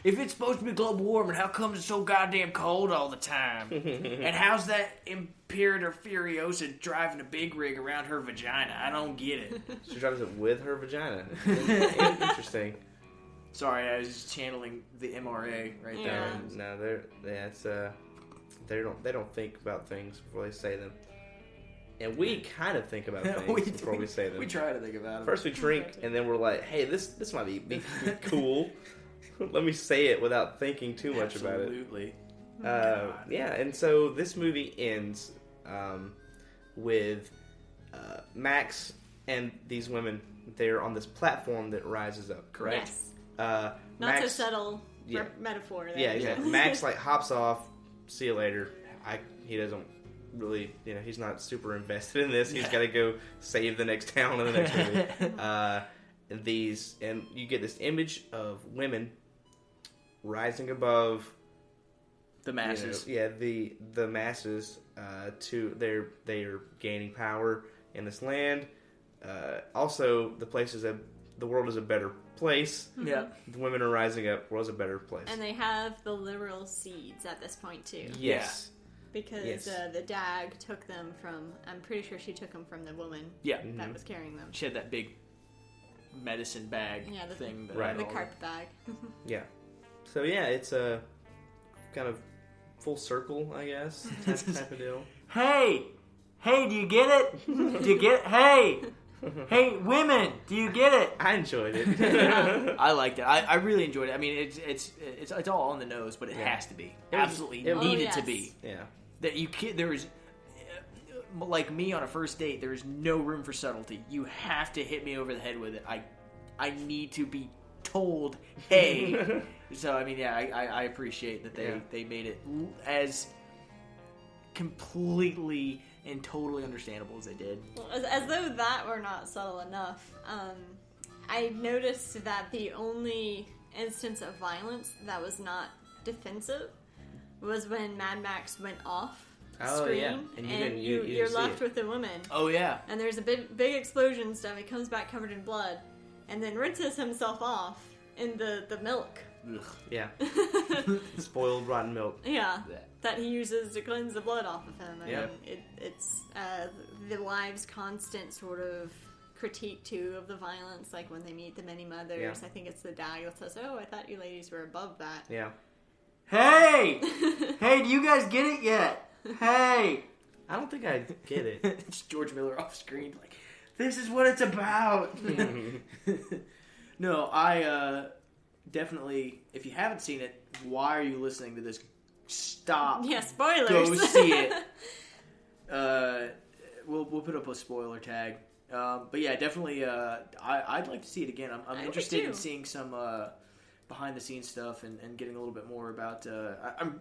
If it's supposed to be global warming, how come it's so goddamn cold all the time? And how's that Imperator Furiosa driving a big rig around her vagina? I don't get it. She drives it with her vagina. Interesting. Sorry, I was just channeling the MRA right Yeah. there. No, they don't think about things before they say them, and we kind of think about things before we say them. We try to think about it. First we drink, and then we're like, "Hey, this might be cool. Let me say it without thinking too much about it." Absolutely. Yeah, and so this movie ends with Max and these women. They're on this platform that rises up. Correct. Yes. Not Not so subtle Yeah. metaphor there. Yeah, exactly. Max like hops off. See you later. He doesn't really, he's not super invested in this. He's got to go save the next town in the next movie. And you get this image of women rising above The masses. the masses. They are gaining power in this land. Also, the world is a better place. Yeah. The women are rising up. The world's a better place. And they have the literal seeds at this point too. Yes. Because Yes. the dag took them from, I'm pretty sure she took them from the woman Yeah. that was carrying them. She had that big medicine bag thing. That Right. had The all carpet bag. Yeah. So yeah, it's a kind of full circle, I guess, type of deal. Hey, do you get it? Do you get it? Hey, women, do you get it? I enjoyed it. I liked it. I really enjoyed it. I mean, it's all on the nose, but it has to be. Absolutely it was- needed Oh, to yes. be. Yeah. That you can't. There is, like me on a first date. There is no room for subtlety. You have to hit me over the head with it. I need to be told, hey. So I mean, yeah, I appreciate that they made it as completely and totally understandable as they did. Well, as though that were not subtle enough, I noticed that the only instance of violence that was not defensive was when Mad Max went off Oh, screen, yeah. And you didn't- you you're didn't see left it. with the woman, Oh yeah. and there's a big explosion and stuff. He comes back covered in blood, and then rinses himself off in the milk. Ugh. Yeah. Spoiled rotten milk. Yeah, that he uses to cleanse the blood off of him. I Yeah. mean, it's the wives' constant sort of critique too of the violence, like when they meet the many mothers. Yeah. I think it's the dag that says, "Oh, I thought you ladies were above that." Yeah. Hey, do you guys get it yet? Hey, I don't think I get it. It's George Miller off screen, like, this is what it's about. No, I definitly. If you haven't seen it, why are you listening to this? Stop. Yeah, spoilers. Go see it. We'll put up a spoiler tag. But yeah, definitely. I'd like to see it again. I'm interested in seeing some behind the scenes stuff and getting a little bit more about. I'm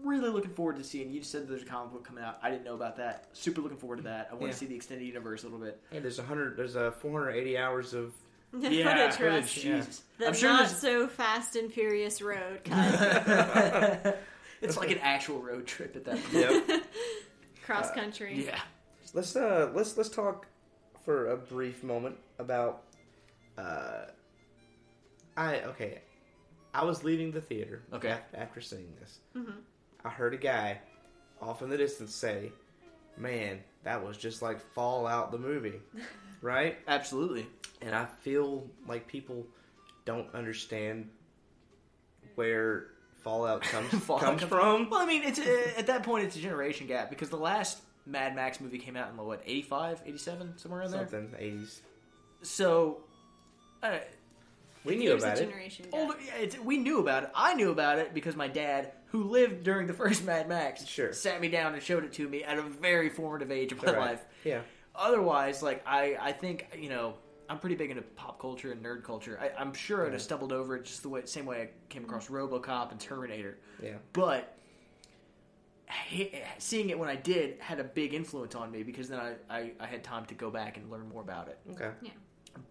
really looking forward to seeing. You just said there's a comic book coming out. I didn't know about that. Super looking forward to that. I want to see the extended universe a little bit. Yeah, there's 480 hours of footage for us. Jesus. The I'm sure not so fast and furious road cut. It's like an actual road trip at that point. Yep. Cross country. Yeah. Let's talk for a brief moment about I was leaving the theater after seeing this. Mm-hmm. I heard a guy off in the distance say, "Man, that was just like Fallout the movie." Right? Absolutely. And I feel like people don't understand where Fallout comes from. Well, I mean, it's at that point it's a generation gap because the last Mad Max movie came out in 85, 87, somewhere in there. Something 80s. So we knew about it. We knew about it. I knew about it because my dad, who lived during the first Mad Max, sat me down and showed it to me at a very formative age of my life. Yeah. Otherwise, like I think I'm pretty big into pop culture and nerd culture. I'm sure I'd have stumbled over it just the same way I came across RoboCop and Terminator. Yeah. But seeing it when I did had a big influence on me because then I had time to go back and learn more about it. Okay. Yeah.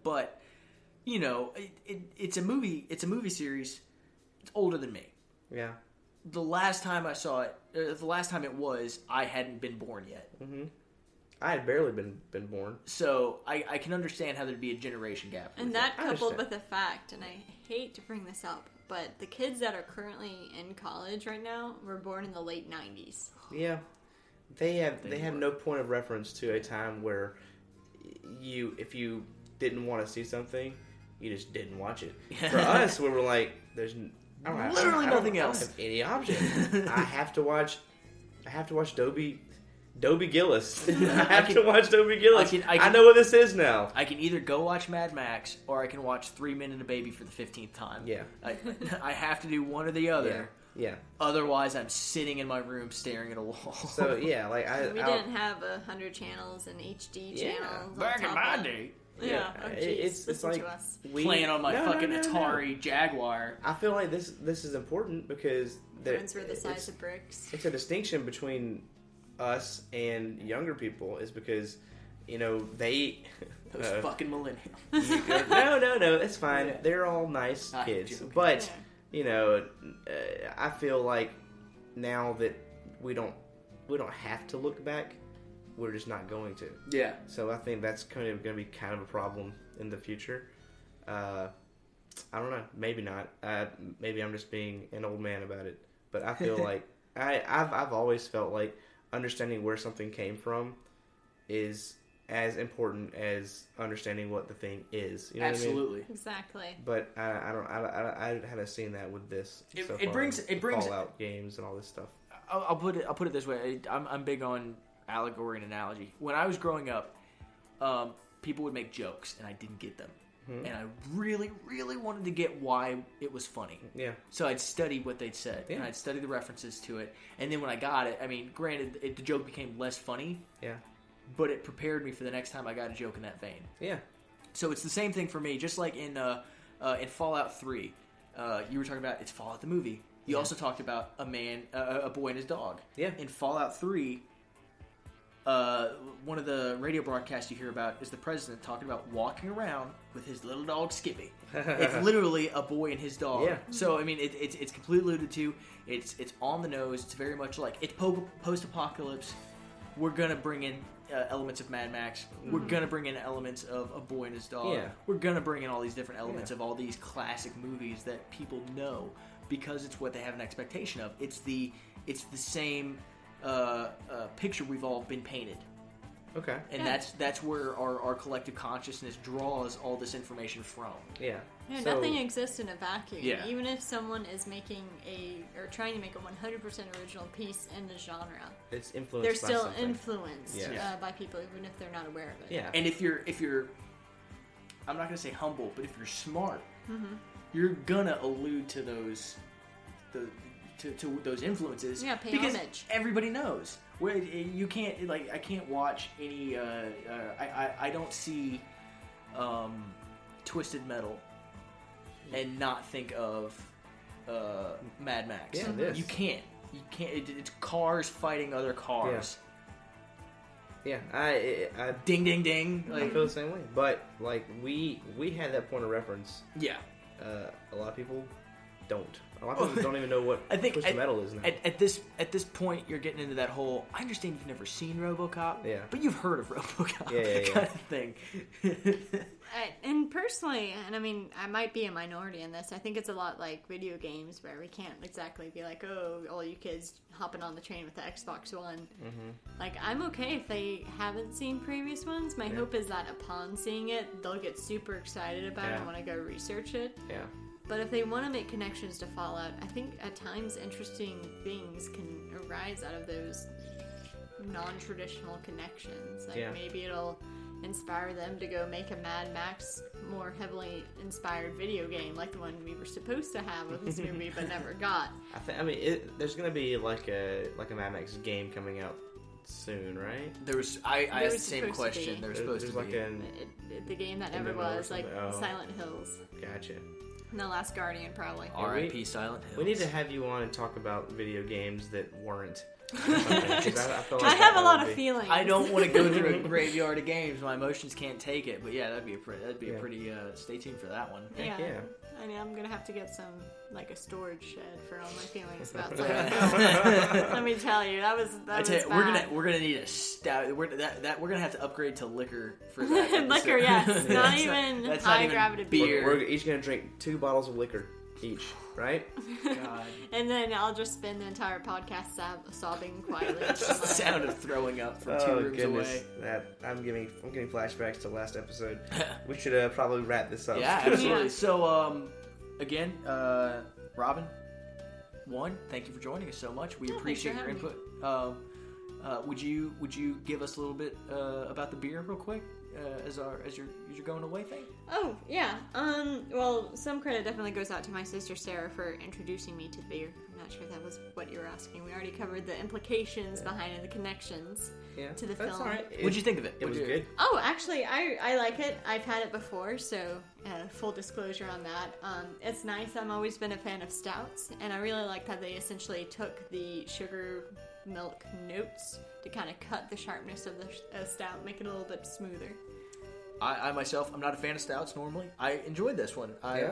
But it's a movie. It's a movie series. It's older than me. Yeah. The last time I saw it, I hadn't been born yet. Mm-hmm. I had barely been born. So I can understand how there'd be a generation gap. And that coupled with the fact, and I hate to bring this up, but the kids that are currently in college right now were born in the late 90s. Yeah. They have no point of reference to a time where if you didn't want to see something, you just didn't watch it. For us, we were like, there's literally nothing else. I don't have any option. I have to watch Dobie Gillis. I have to watch Dobie Gillis. I know what this is now. I can either go watch Mad Max or I can watch 3 Men and a Baby for the 15th time. Yeah. I have to do one or the other. Yeah. Otherwise, I'm sitting in my room staring at a wall. So, yeah, like we didn't have 100 channels and HD channels. Back in my day. Yeah. Oh, it's like playing on my fucking Atari Jaguar. I feel like this is important because phones were the size of bricks. It's a distinction between us and younger people is because they those fucking millennials. No, it's fine. Yeah. They're all nice kids, but I feel like now that we don't have to look back, we're just not going to. Yeah. So I think that's going to be kind of a problem in the future. I don't know. Maybe not. Maybe I'm just being an old man about it. But I feel like I've always felt like understanding where something came from is as important as understanding what the thing is. You know Absolutely. What I mean? Exactly. But I haven't seen that with this. It brings Fallout games and all this stuff. I'll put it this way. I'm big on allegory and analogy. When I was growing up, people would make jokes and I didn't get them. Mm-hmm. And I really, really wanted to get why it was funny. Yeah. So I'd study what they'd said, and I'd study the references to it. And then when I got it, I mean, granted, the joke became less funny. Yeah. But it prepared me for the next time I got a joke in that vein. Yeah. So it's the same thing for me. Just like in Fallout 3, you were talking about it's Fallout the movie. You also talked about a boy and his dog. Yeah. In Fallout 3. One of the radio broadcasts you hear about is the president talking about walking around with his little dog Skippy. It's literally a boy and his dog. Yeah. So I mean, it's completely alluded to. It's on the nose. It's very much like it's post-apocalypse. We're gonna bring in elements of Mad Max. Mm-hmm. We're gonna bring in elements of a boy and his dog. Yeah. We're gonna bring in all these different elements of all these classic movies that people know because it's what they have an expectation of. It's the same. Picture we've all been painted. Okay. And that's where our collective consciousness draws all this information from. Yeah. Yeah, So- nothing exists in a vacuum. Yeah. Even if someone is making or trying to make a 100% original piece in the genre, It's influenced they're by still something. influenced Yeah. by people, even if they're not aware of it. Yeah. And if you're I'm not gonna say humble, but if you're smart, you're gonna allude to those to those influences. Yeah, pay because homage. everybody knows. Where you can't I can't watch any. I don't see Twisted Metal and not think of Mad Max. Yeah, it is. You can't. You can't. It's cars fighting other cars. Yeah. I Ding, ding, ding. I feel the same way. But like we had that point of reference. Yeah. A lot of people don't. A lot of people don't even know what I think Twisted Metal is now. At this point, you're getting into that whole. I understand you've never seen RoboCop, Yeah. but you've heard of RoboCop, Yeah. kind of thing. And personally, and I mean, I might be a minority in this, I think it's a lot like video games where we can't exactly be like, oh, all you kids hopping on the train with the Xbox One. Mm-hmm. Like, I'm okay if they haven't seen previous ones. My hope is that upon seeing it, they'll get super excited about it and want to go research it. Yeah. But if they want to make connections to Fallout, I think at times interesting things can arise out of those non-traditional connections. Like maybe it'll inspire them to go make a Mad Max more heavily inspired video game, like the one we were supposed to have with this movie but never got. There's gonna be like a Mad Max game coming out soon, right? I There asked was the same supposed to question. be. There was supposed There's to like be. The game that never MMO or was, like something. Oh. Silent Hills. Gotcha. And The Last Guardian, probably. R.I.P. Silent Hills. We need to have you on and talk about video games that weren't. I feel like I have a that lot would of be- feelings. I don't want to go through a graveyard of games. My emotions can't take it. But yeah, that'd be a pretty. Stay tuned for that one. Yeah. Yeah. I mean, I'm gonna have to get a storage shed for all my feelings about Silent Hill. Let me tell you, that was bad. We're gonna need a stout. We're gonna have to upgrade to liquor for that. episode. Liquor, yes. Not That's even that's high not even gravity beer. We're each gonna drink 2 bottles of liquor each, right? God. And then I'll just spend the entire podcast sobbing quietly. That's just the sound of throwing up from 2 rooms away. I'm getting flashbacks to last episode. We should probably wrap this up. Yeah, absolutely. Yeah. So, again, Robyn, thank you for joining us so much. We appreciate your having input. Would you give us a little bit about the beer real quick as your going away thing? Oh, yeah. Well, some credit definitely goes out to my sister Sarah for introducing me to the beer. I'm not sure if that was what you were asking. We already covered the implications behind it, the connections to the That's film. all right. What'd you think of it? It was good. Oh, actually, I like it. I've had it before, so full disclosure on that. It's nice. I've always been a fan of stouts, and I really like that they essentially took the sugar milk notes to kind of cut the sharpness of the stout, make it a little bit smoother. I myself, I'm not a fan of stouts normally. I enjoyed this one. I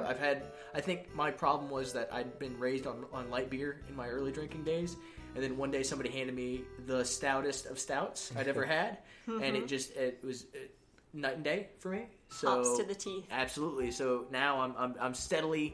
think my problem was that I'd been raised on light beer in my early drinking days, and then one day somebody handed me the stoutest of stouts I'd ever had, and it was night and day for me. So Hops to the teeth. Absolutely. So now I'm slowly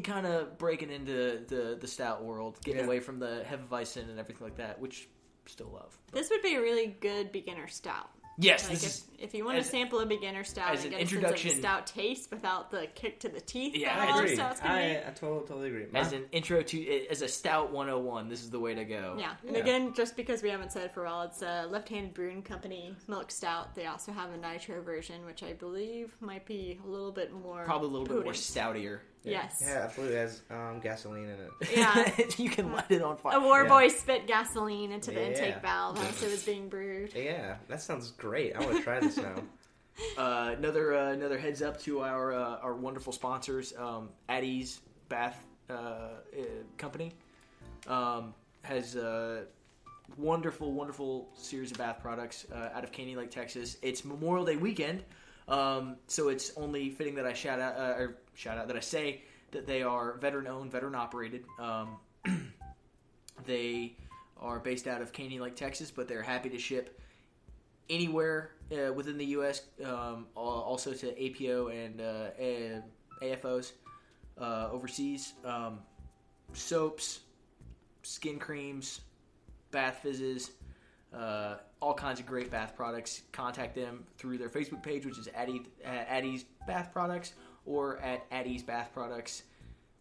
kind of breaking into the stout world, getting away from the Hefeweizen and everything like that, which I still love. This would be a really good beginner stout. Yes, Like if you want to sample a beginner stout as and an get a sense introduction- of stout taste without the kick to the teeth Yeah, that I all agree. stouts can be. I totally agree. as an intro to as a stout 101, this is the way to go. Yeah, and again, just because we haven't said it for a while, it's a Left-Handed Brewing Company milk stout. They also have a nitro version, which I believe might be a little bit more Probably a little bit more potent. stoutier. Yes. Yeah, absolutely. It has gasoline in it. Yeah. You can light it on fire. A war Yeah. boy spit gasoline into the Yeah. intake valve as it was being brewed. Yeah, that sounds great. I want to try this now. Another heads up to our wonderful sponsors, Addie's Bath Company has a wonderful series of bath products out of Caney Lake, Texas. It's Memorial Day weekend, so it's only fitting that I shout out that I say that they are veteran owned, veteran operated. They are based out of Caney Lake, Texas, but they're happy to ship anywhere within the U.S., also to APO and AFOs overseas. Soaps, skin creams, bath fizzes, all kinds of great bath products. Contact them through their Facebook page, which is Addie's Bath Products, or at Addie's Bath Products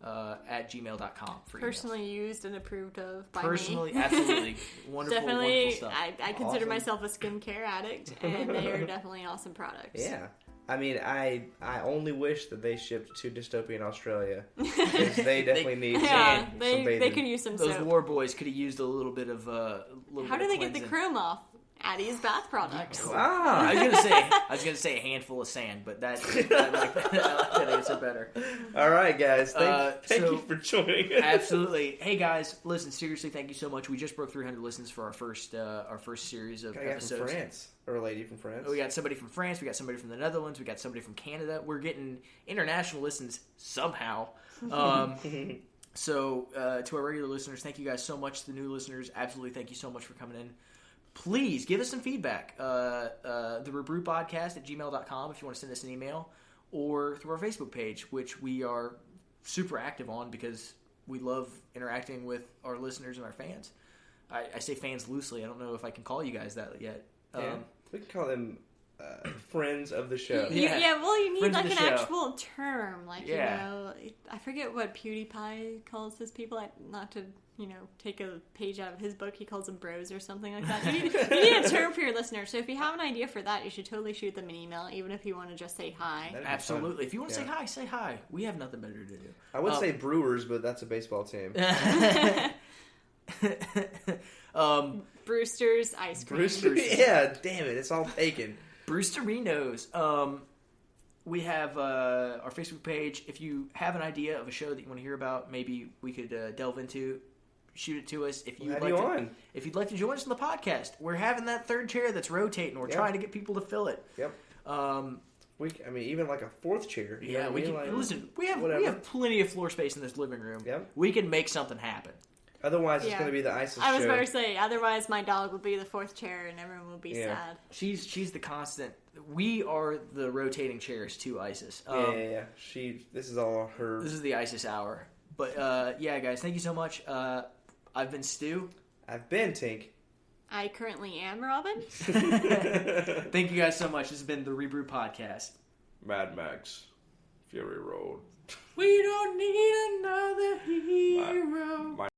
at gmail.com. For personally used and approved of by personally, me. absolutely. Wonderful, Definitely, wonderful stuff. I consider Awesome. myself a skincare addict, and they are definitely awesome products. Yeah. I mean, I only wish that they shipped to dystopian Australia, because they definitely need Yeah, some they bathing. could use some Those soap. war boys could have used a little bit of How do they get the chrome off? Addie's Bath Products. Ah! I was gonna say a handful of sand, but I like that answer better. All right, guys. Thank so- you for joining us. Absolutely. Hey guys, listen, seriously, thank you so much. We just broke 300 listens for our first series of Got a guy from episodes. France. Or a lady from France. We got somebody from France, we got somebody from the Netherlands, we got somebody from Canada. We're getting international listens somehow. So to our regular listeners, thank you guys so much. To the new listeners, absolutely thank you so much for coming in. Please give us some feedback. The ReBrew podcast at gmail.com if you want to send us an email, or through our Facebook page, which we are super active on because we love interacting with our listeners and our fans. I say fans loosely. I don't know if I can call you guys that yet. Yeah. We can call them friends of the show. Yeah. Well, you need Friends of like an the show. actual term, like Yeah. you know, I forget what PewDiePie calls his people. Not to take a page out of his book, he calls them bros or something like that. You need a term for your listeners. So if you have an idea for that, you should totally shoot them an email, even if you want to just say hi. That'd be Absolutely. fun. If you want to Yeah. say hi. We have nothing better to do. I would say Brewers, but that's a baseball team. Brewster's ice cream. Brewster, yeah, damn it, it's all taken. Brewsterinos. We have our Facebook page. If you have an idea of a show that you want to hear about, maybe we could delve into, shoot it to us. If you'd if you'd like to join us on the podcast, we're having that third chair that's rotating. We're trying to get people to fill it. Yep. Even like a fourth chair. You know Yeah, what I we mean? can Like, listen. We whatever. have plenty of floor space in this living room. Yep. We can make something happen. Otherwise, it's Yeah. going to be the ISIS I was show. about to say, otherwise my dog will be the fourth chair and everyone will be Yeah. sad. She's the constant. We are the rotating chairs to ISIS. Yeah. This is all her. This is the ISIS hour. But yeah, guys, thank you so much. I've been Stu. I've been Tink. I currently am Robyn. Thank you guys so much. This has been the ReBrew podcast. Mad Max, Fury Road. We don't need another hero.